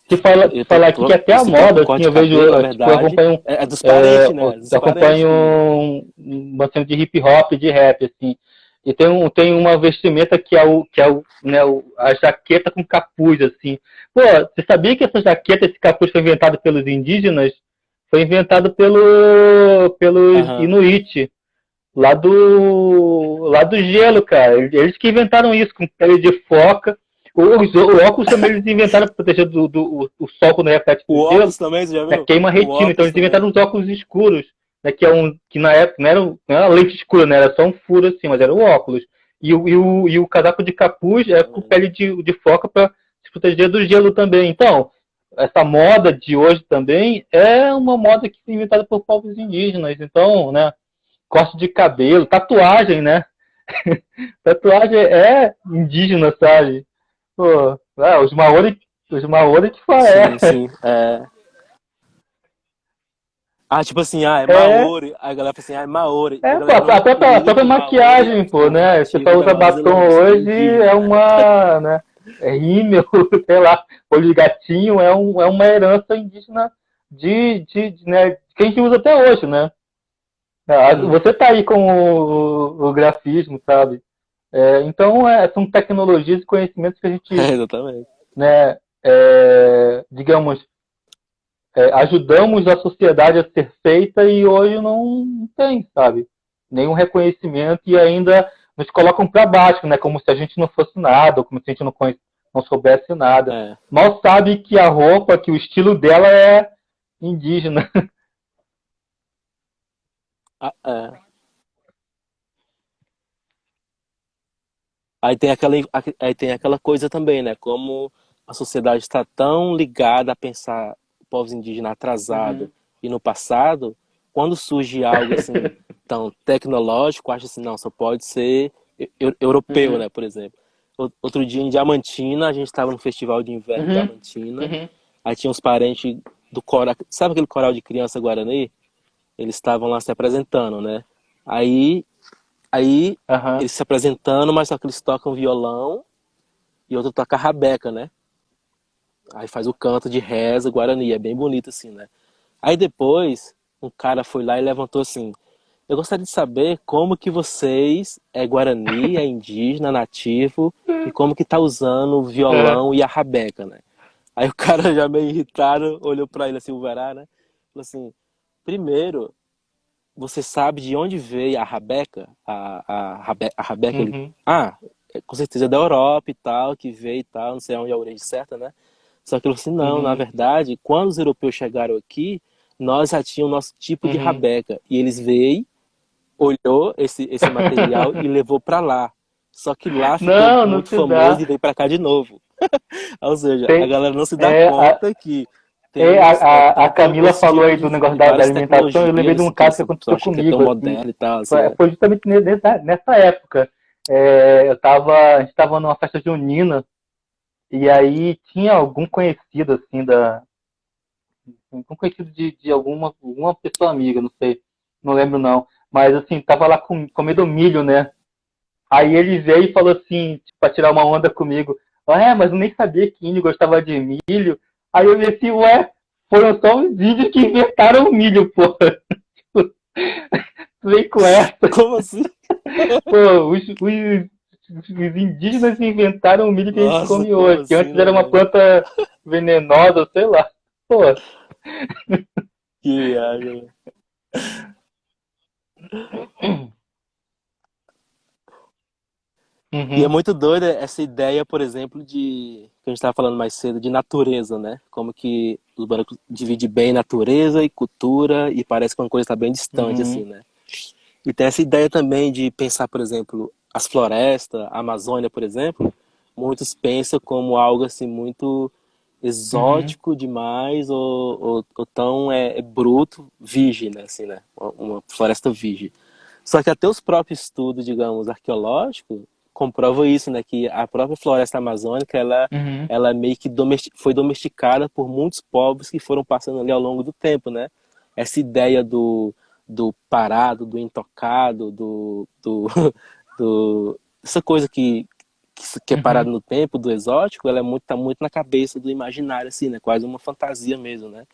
te falar aqui que até a esse próprio moda, assim, corte de eu vejo, cabelo, na tipo, eu verdade, acompanho, é dos parentes, né? É dos eu parentes acompanho que uma cena de hip hop, de rap, assim, e tem uma vestimenta né, a jaqueta com capuz, assim. Pô, você sabia que essa jaqueta, esse capuz foi inventado pelos indígenas? Foi inventado pelos aham. Inuit. Lá do gelo, cara. Eles que inventaram isso, com pele de foca. O óculos também eles inventaram para proteger o sol quando reflete do O gelo, óculos também, você já né, viu? queima a O retina. Então óculos eles também. inventaram os óculos escuros, né, que na época não era lente escura, né, era só um furo assim, mas era o óculos. E o casaco de capuz é com Exatamente. pele de foca para se proteger do gelo também. Então, essa moda de hoje também é uma moda que foi inventada por povos indígenas. Então, né, corte de cabelo, tatuagem, né? Tatuagem é indígena, sabe? Pô, os Maori que falam, Sim, sim. É, Ah, tipo assim, ah, é É, Maori. Aí a galera fala assim, ah, é Maori. E a pô, galera não a liga própria que Maori é maquiagem, um pô, né? Você só substantivo da usa Nova batom Zelândia, seria hoje, é indígena, né? uma, né? É rímel, sei lá, olho de gatinho, é uma herança indígena né, que a gente usa até hoje, né? Hum. Você tá aí com o grafismo, sabe? Então, são tecnologias e conhecimentos que a gente, É, exatamente. né, digamos, ajudamos a sociedade a ser feita e hoje não tem, sabe? Nenhum reconhecimento e ainda nos colocam para baixo, né? Como se a gente não fosse nada, ou como se a gente não soubesse nada. É. Mal sabe que a roupa, que o estilo dela é indígena. Ah, é. Aí tem aquela coisa também, né? Como a sociedade está tão ligada a pensar povos indígenas atrasado Uhum, e no passado, quando surge algo assim tão tecnológico, acha assim, não, só pode ser europeu, uhum, né? Por exemplo. Outro dia em Diamantina, a gente estava no festival de inverno em uhum, Diamantina, uhum, aí tinha uns parentes do coral, sabe aquele coral de criança Guarani? Eles estavam lá se apresentando, né? Aí Aí aham. eles se apresentando, mas só que eles tocam violão e outro toca rabeca, né? Aí faz o canto de reza, Guarani, é bem bonito assim, né? Aí depois, um cara foi lá e levantou assim: eu gostaria de saber como que vocês é Guarani, é indígena, nativo, e como que tá usando o É. violão e a rabeca, né? Aí o cara já meio irritado olhou pra ele assim, o Verá, né? Falou assim: primeiro, você sabe de onde veio a rabeca? A rabeca, ele. Uhum, Ah, com certeza é da Europa e tal, que veio e tal, não sei onde é a origem certa, né? Só que ele falou assim: não, na uhum, verdade, quando os europeus chegaram aqui, nós já tínhamos o nosso tipo de uhum. rabeca. E eles veio, olhou esse material e levou para lá. Só que lá ficou Não, não muito se dá. famoso e veio para cá de novo. Ou seja, a Tem, galera não se dá é, a, conta que temos a tanto Camila esse falou tipo aí do negócio de da várias alimentação. Eu lembrei tecnologias de um assim, que caso que eles aconteceu acham que é tão comigo, assim. moderno e tal, assim, né? Foi justamente nessa época. A gente estava numa festa junina e aí tinha algum conhecido, assim, algum conhecido de alguma pessoa amiga, não sei, não lembro não. Mas, assim, tava lá comendo milho, né? Aí ele veio e falou assim, tipo, pra tirar uma onda comigo. Mas eu nem sabia que índio gostava de milho. Aí eu disse, foram só os índios que inventaram o milho, pô. Vem com essa. Como assim? Pô, os indígenas inventaram o milho que a gente Nossa, come como hoje, que assim, antes né, era uma velho? planta venenosa, sei lá. Pô. Que viagem, né? E é Uhum, muito doida essa ideia, por exemplo, de que a gente estava falando mais cedo, de natureza, né? Como que os brancos dividem bem natureza e cultura e parece que uma coisa está bem distante, assim, uhum, né? E tem essa ideia também de pensar, por exemplo, as florestas, a Amazônia, por exemplo, muitos pensam como algo assim muito uhum, exótico demais ou tão bruto, virgem, né? Assim, né? Uma floresta virgem. Só que até os próprios estudos, digamos, arqueológicos comprovam isso, né? Que a própria floresta amazônica, uhum, ela meio que foi domesticada por muitos povos que foram passando ali ao longo do tempo, né? Essa ideia do parado, do intocado, essa coisa que é parado uhum, no tempo, do exótico, ela tá muito na cabeça do imaginário, assim, né? Quase uma fantasia mesmo, né?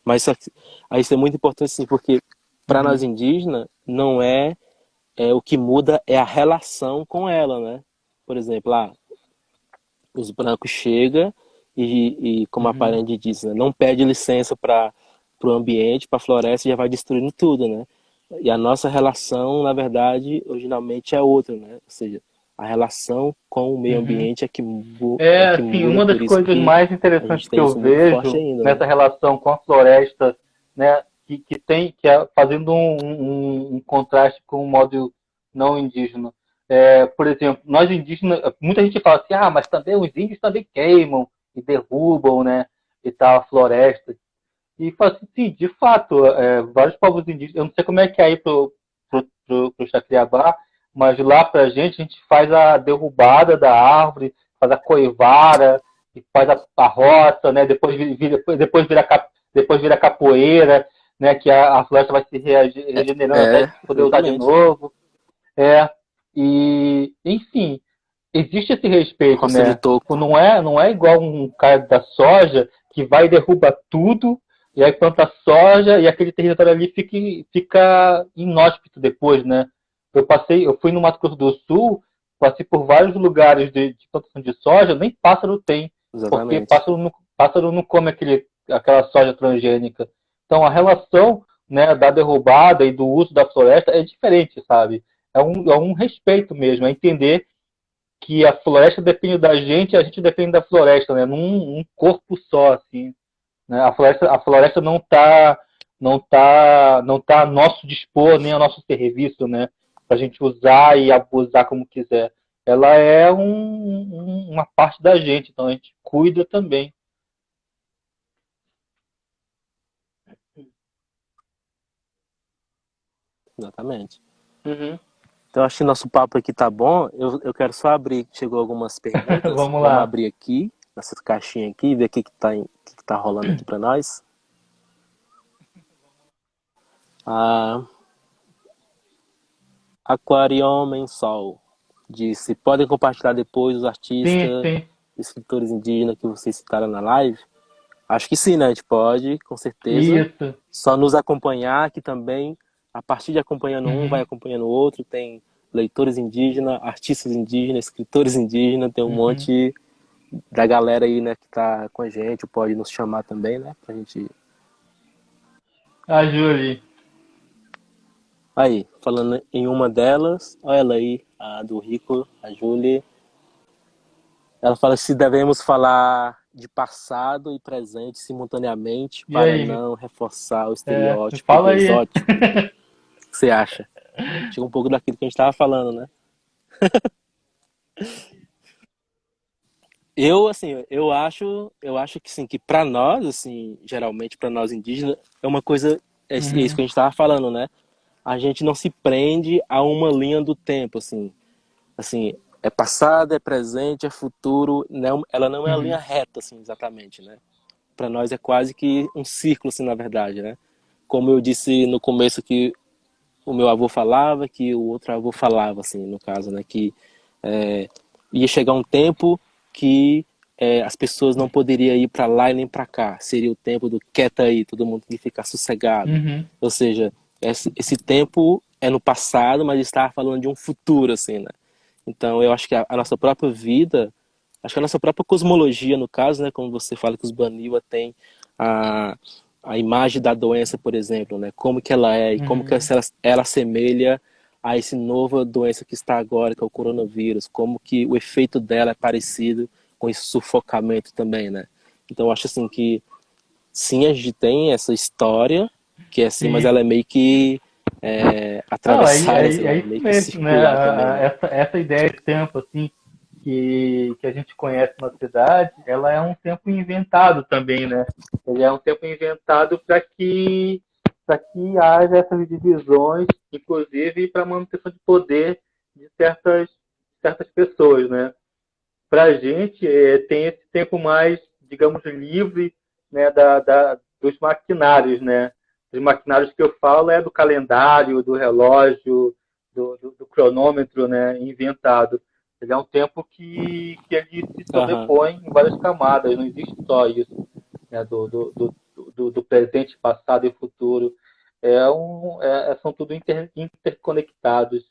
Mas só que, aí isso é muito importante, assim, porque para nós uhum, indígenas, não o que muda é a relação com ela, né? Por exemplo, os brancos chegam e como a uhum. parente diz, né, não pede licença para o ambiente, para a floresta, já vai destruindo tudo, né? E a nossa relação, na verdade, originalmente é outra, né? Ou seja, a relação com o meio Uhum. ambiente é que Assim, muda, uma das por isso coisas que mais a interessantes gente que tem eu isso muito forte vejo ainda, né? nessa relação com a floresta, né, que é fazendo um contraste com o modo não indígena. Por exemplo, nós indígenas, muita gente fala assim, mas também os índios também queimam e derrubam, né, e tal, a floresta. E fala assim, sim, de fato, vários povos indígenas, eu não sei como é que é aí pro Chacriabá, mas lá pra gente, a gente faz a derrubada da árvore, faz a coivara, e faz a roça, né? Depois vira capoeira, né? Que a floresta vai se regenerando até É, poder usar de exatamente. novo. É, e, enfim, existe esse respeito, Roça de né? Tipo, toco. não é igual um cara da soja que vai e derruba tudo, e aí planta soja, e aquele território ali fica inóspito depois, né? Eu fui no Mato Grosso do Sul, passei por vários lugares de plantação de soja, nem pássaro tem, porque Exatamente. pássaro não come aquela soja transgênica. Então a relação, né, da derrubada e do uso da floresta é diferente, sabe? É um respeito mesmo, é entender que a floresta depende da gente e a gente depende da floresta, né? Num corpo só, assim. Né? A floresta não tá a nosso dispor, nem a nosso serviço, né? Pra gente usar e abusar como quiser. Ela é uma parte da gente, então a gente cuida também. Exatamente. Uhum. Então, acho que nosso papo aqui tá bom. Eu quero só abrir, chegou algumas perguntas. Vamos Vamos lá. abrir aqui, nessa caixinha aqui, e ver o que que tá rolando aqui para nós. A Aquarium Sol disse: podem compartilhar depois os Sim, artistas, sim. escritores indígenas que vocês citaram na live? Acho que sim, né? A gente pode, com certeza. Isso. Só nos acompanhar, que também, a partir de acompanhando um, vai Uhum. acompanhando o outro. Tem leitores indígenas, artistas indígenas, escritores indígenas, tem um Uhum. monte da galera aí, né, que tá com a gente, pode nos chamar também, né? Pra gente. A Julie. Aí, falando em uma delas, olha ela aí, a do Rico, a Julie. Ela fala se devemos falar de passado e presente simultaneamente E para aí? não reforçar o Me estereótipo do fala aí. exótico. O que você acha? Chega um pouco daquilo que a gente estava falando, né? Eu, assim, eu acho que sim, que para nós, assim, geralmente para nós indígenas, é uma coisa, é isso Uhum. que a gente estava falando, né? A gente não se prende a uma linha do tempo, assim, é passado, é presente, é futuro, não, ela não é a linha Uhum. reta, assim, exatamente, né? Para nós é quase que um círculo, assim, na verdade, né? Como eu disse no começo que o meu avô falava, que o outro avô falava, assim, no caso, né? Que é, ia chegar um tempo que as pessoas não poderiam ir para lá e nem para cá. Seria o tempo do quieta aí, todo mundo tem que ficar sossegado. Uhum. Ou seja, esse tempo é no passado, mas estava falando de um futuro, assim, né? Então, eu acho que a nossa própria vida, acho que a nossa própria cosmologia, no caso, né, como você fala que os Baniwa têm a, a imagem da doença, por exemplo, né, como que ela é e como que Uhum. ela assemelha a esse nova doença que está agora, que é o coronavírus, como que o efeito dela é parecido com esse sufocamento também, né? Então, eu acho assim que sim, a gente tem essa história que é assim, mas Sim. ela é meio que Não, atravessada, assim, é né? isso Meio que mesmo, né? circular também, né? Essa ideia de tempo, assim, que a gente conhece na cidade, ela é um tempo inventado também, né? Ele é um tempo inventado para que haja essas divisões, inclusive para manutenção de poder de certas pessoas, né? Para a gente tem esse tempo mais, digamos, livre, né, dos maquinários, né? Os maquinários que eu falo é do calendário, do relógio, do cronômetro, né, inventado. Ele é um tempo que ele se Aham. sobrepõe em várias camadas, não existe só isso, né, do presente, passado e futuro. São tudo interconectados.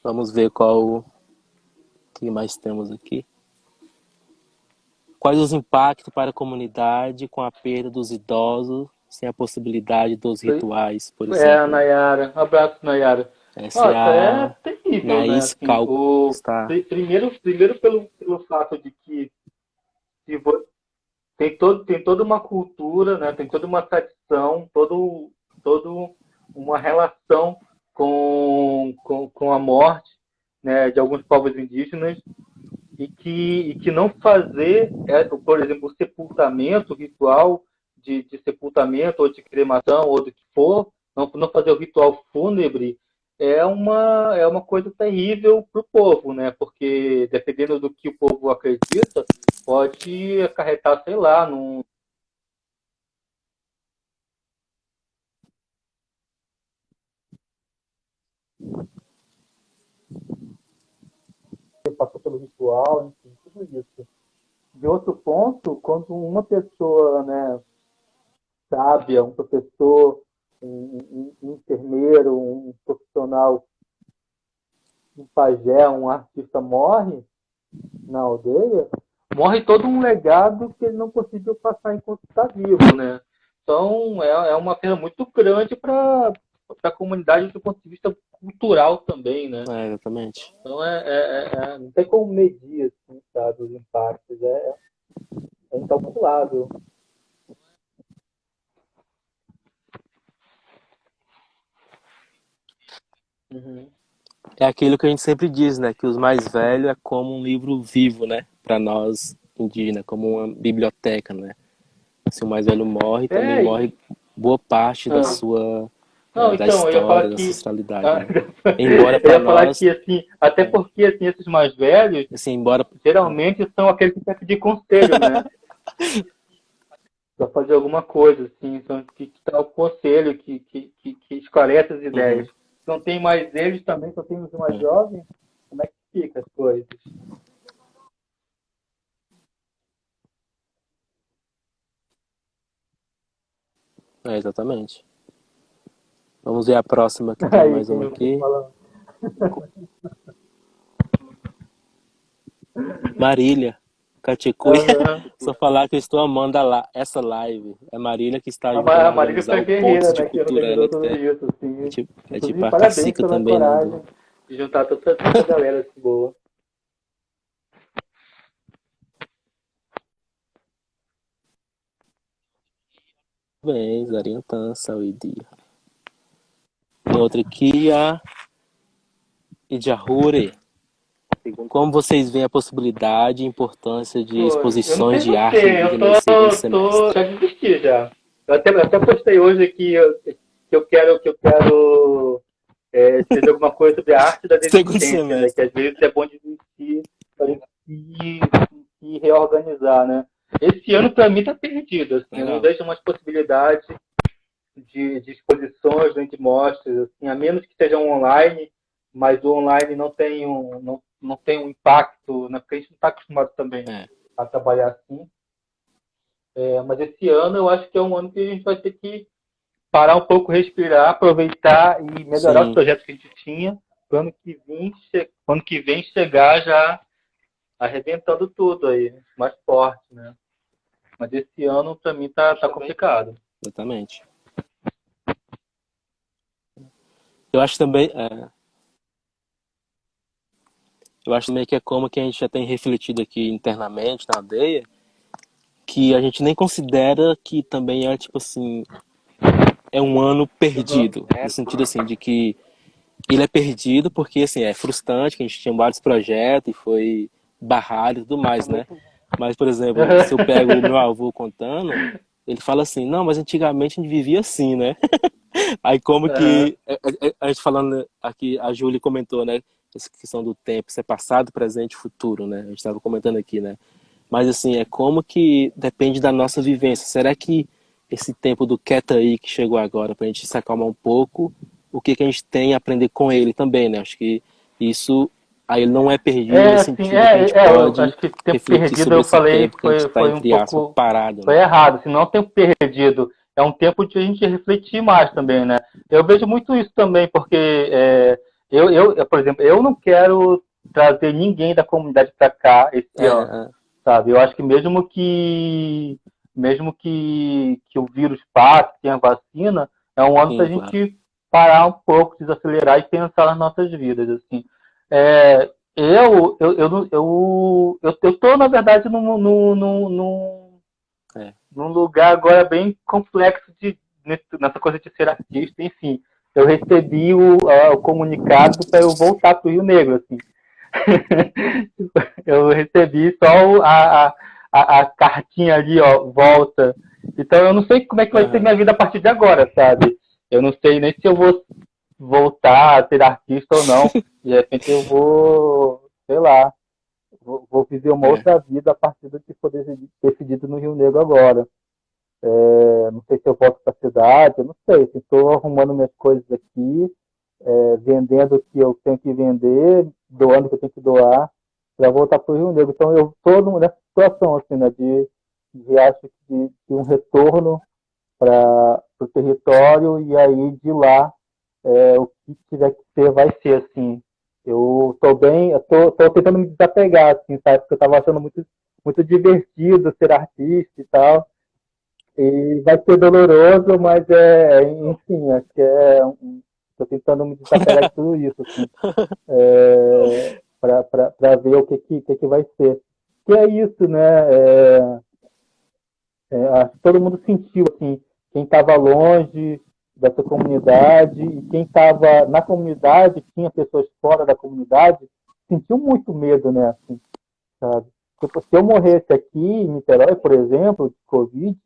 Vamos ver qual que mais temos aqui. Quais os impactos para a comunidade com a perda dos idosos sem a possibilidade dos rituais, por É, exemplo, né? Nayara. Um abraço, Nayara. Essa é Nossa, é a terrível, né? Naís Assim, Cal está. primeiro pelo fato de que se vo- tem toda uma cultura, né? Tem toda uma tradição, todo uma relação com a morte, né? De alguns povos indígenas e que não fazer, por exemplo, o sepultamento, o ritual de sepultamento ou de cremação ou do que for, não fazer o ritual fúnebre é uma coisa terrível para o povo, né? Porque dependendo do que o povo acredita, pode acarretar, sei lá, num passou pelo ritual, enfim, tudo isso. De outro ponto, quando uma pessoa, né, sábia, um professor, um enfermeiro, um profissional, um pajé, um artista morre na aldeia, morre todo um legado que ele não conseguiu passar enquanto está vivo, né? Então é uma perda muito grande para a comunidade do ponto de vista cultural também, né? Exatamente. Então não tem como medir assim, sabe, os impactos, é incalculável. Uhum. É aquilo que a gente sempre diz, né? Que os mais velhos é como um livro vivo, né? Para nós indígenas, como uma biblioteca, né? Se o mais velho morre, também É, morre boa parte da ah, sua, não, da então, eu ia falar história, da que. ancestralidade, ah, né? Embora Eu para ia falar nós, que, assim, até porque, assim, esses mais velhos, assim, embora, geralmente são aqueles que querem pedir conselho, né? Para fazer alguma coisa, assim, são que dá o conselho, que esclarece as ideias. uhum, Não tem mais eles também, só tem os mais é, jovens, como é que fica as coisas? exatamente. Vamos ver a próxima, que tem Aí, mais quem uma eu tô aqui. falando? Marília, Caticuia. Aham. Só falar que eu estou amando essa live. É Marília que está ajudando A a Marília organizar foi o Pontos guerreira, de né, que Cultura organizou tudo LGBT. isso, assim. É Inclusive, tipo a parabéns cacica pela também, né? coragem de juntar toda essa galera assim, boa. Parabéns, Ariantan, Saúde. Tem outra aqui, a Idiahure. Como vocês veem a possibilidade e importância de Pô, eu não exposições sei de arte você, eu indígena nesse segundo já semestre? desisti já. Eu até postei hoje que eu quero escrever alguma coisa sobre a arte da Segundo desistência, né? Que semestre. às vezes é bom desistir para se reorganizar, né? Esse ano para mim tá perdido, assim, eu não Legal. vejo mais possibilidade de exposições, nem de mostras, assim, a menos que sejam online, mas o online não tem um impacto, né? Porque a gente não está acostumado também É, a trabalhar assim. Mas esse ano eu acho que é um ano que a gente vai ter que parar um pouco, respirar, aproveitar e melhorar os sim, projetos que a gente tinha para ano que vem chegar já arrebentando tudo aí, mais forte, né? Mas esse ano para mim tá complicado. exatamente. Eu acho também, eu acho também que é como que a gente já tem refletido aqui internamente na aldeia, que a gente nem considera que também é tipo assim, é um ano Uhum. perdido, no sentido assim de que ele é perdido porque assim é frustrante, que a gente tinha vários projetos e foi barrado e tudo mais, né? Mas por exemplo, se eu pego o meu avô contando, ele fala assim, não, mas antigamente a gente vivia assim, né? Aí como Uhum. que a gente falando aqui, a Júlia comentou, né? Essa questão do tempo, ser passado, presente e futuro, né? A gente estava comentando aqui, né? Mas assim, é como que depende da nossa vivência. Será que esse tempo do quieta aí que chegou agora, para a gente se acalmar um pouco, o que que a gente tem a aprender com ele também, né? Acho que isso aí não é perdido no Assim, sentido que a gente eu pode acho que tempo refletir perdido sobre eu esse falei tempo que a gente foi, está, foi um entre aspas, pouco parado, foi né? errado. Assim, não é um tempo perdido, é um tempo de a gente refletir mais também, né? Eu vejo muito isso também, porque por exemplo, eu não quero trazer ninguém da comunidade para cá esse É, ano, sabe? Eu acho que mesmo que o vírus passe, tenha vacina, é um ano para a sim, claro. gente parar um pouco, desacelerar e pensar nas nossas vidas, assim. É, eu tô, na verdade, É. num lugar agora bem complexo nessa coisa de ser artista, enfim. Eu recebi o comunicado para eu voltar para o Rio Negro, assim. Eu recebi só a cartinha ali, ó, volta. Então eu não sei como é que vai ser Aham. minha vida a partir de agora, sabe? Eu não sei nem se eu vou. voltar a ser artista ou não. De repente eu vou, sei lá, vou viver uma É, outra vida a partir do que for decidido no Rio Negro agora. Não sei se eu volto para a cidade, eu não sei. Estou arrumando minhas coisas aqui, vendendo o que eu tenho que vender, doando o que eu tenho que doar, para voltar para o Rio Negro. Então eu estou nessa situação assim, né, de acho que de um retorno para o território e aí de lá o que tiver que ser vai ser assim. Eu estou bem, eu tô tentando me desapegar assim, sabe? Porque eu estava achando muito divertido ser artista e tal. E vai ser doloroso, mas enfim, acho que estou tentando me desapegar de tudo isso, assim, para ver o que vai ser. Que é isso, né? Acho que todo mundo sentiu, assim, quem estava longe dessa comunidade e quem estava na comunidade, tinha pessoas fora da comunidade, sentiu muito medo, né? Assim, sabe? Tipo, se eu morresse aqui em Niterói, por exemplo, de Covid,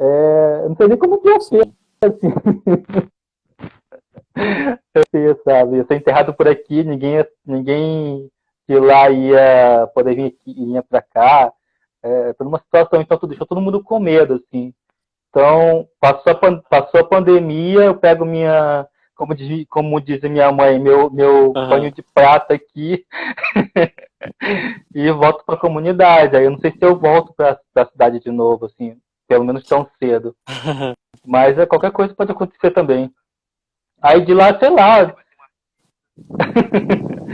eu não sei nem como que ia ser, sim. assim, sabe? Eu ser enterrado por aqui, ninguém de lá ia poder vir aqui, ia para cá. Tô numa situação, então, deixou todo mundo com medo, assim. Então, passou a pandemia, eu pego como diz minha mãe, meu Aham. banho de prata aqui e volto para a comunidade. Aí eu não sei se eu volto para a cidade de novo, assim, pelo menos tão cedo. Mas qualquer coisa pode acontecer também. Aí de lá, sei lá,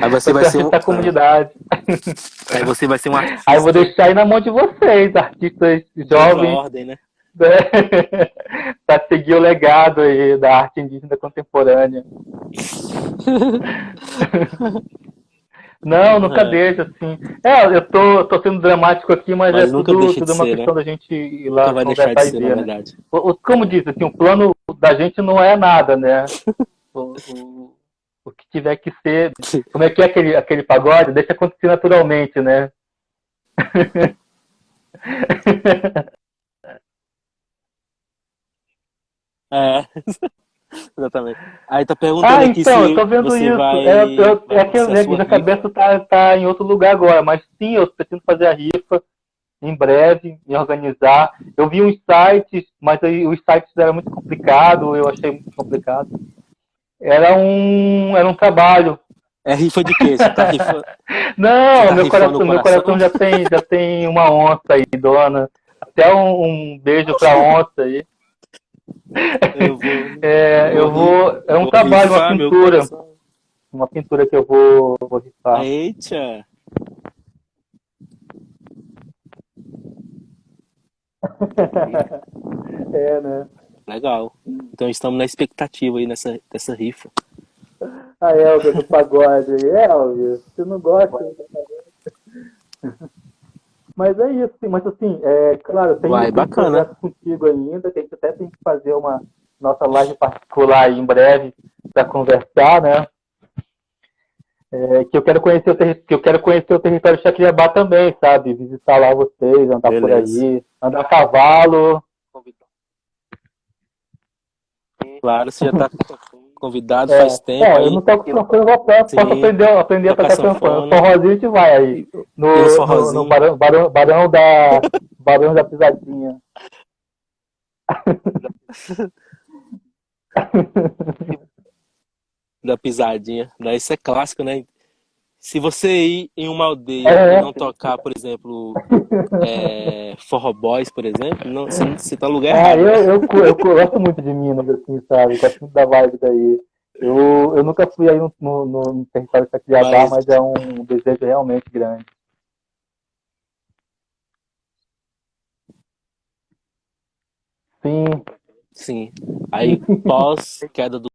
Aí você vai vai ser ser um, artista da comunidade. aí você vai ser um Aí eu vou artista deixar aí na mão de vocês, artistas de outra jovens, ordem, né? né? Para seguir o legado aí da arte indígena contemporânea. Não, nunca Aham. deixa, assim. Eu tô sendo dramático aqui, mas é Mas nunca deixa de tudo uma ser, né? questão da gente ir Nunca lá vai deixar de conversar e ser, na ver, né? verdade. Como É. disse, assim, o plano da gente não é nada, né? O, o, o que tiver que ser. Como é que é aquele pagode? Deixa acontecer naturalmente, né? É, exatamente. Aí tá perguntando aqui Então, eu se tô vendo você isso. vai É que acontecer a sua minha rifa. cabeça tá em outro lugar agora, mas sim, eu pretendo fazer a rifa em breve, me organizar. Eu vi uns sites, mas aí os sites eram muito complicado, eu achei muito complicado. Era um trabalho. É rifa de quê? Você Não, tá rifando o meu coração? coração já tem uma onça aí, dona. Até um beijo pra onça aí. Eu vou, Eu vou. É um vou trabalho, rifar meu coração. uma pintura que eu vou rifar. Eita, Né? legal. Então estamos na expectativa aí dessa rifa. A Elvia do pagode. Elvia, você não gosta? Mas é isso, sim. Mas assim, claro, Vai, tem bacana. projetos contigo ainda, que a gente até tem que fazer uma nossa live particular aí em breve para conversar, né? Que eu quero conhecer que eu quero conhecer o território de Chacriabá também, sabe? Visitar lá vocês, andar por Beleza. aí, andar a cavalo. Claro, você já tá convidado faz tempo Eu não aí. toco sanfona, eu posso Sim, aprender a tocar tocar sanfona. O sanfona forrozinho a gente vai aí. e uns No forrozinhos Barão da Pisadinha. da pisadinha. Daí isso é clássico, né? Se você ir em uma aldeia e É, não tocar, por exemplo, forró boys, por exemplo, não, você tá no lugar Ah, errado, né? eu gosto muito de Minas, assim, sabe? Gosto muito da vibe daí. Eu nunca fui aí no território de Sacriabá, Mas, mas é um desejo realmente grande. Sim, sim. Aí, pós queda do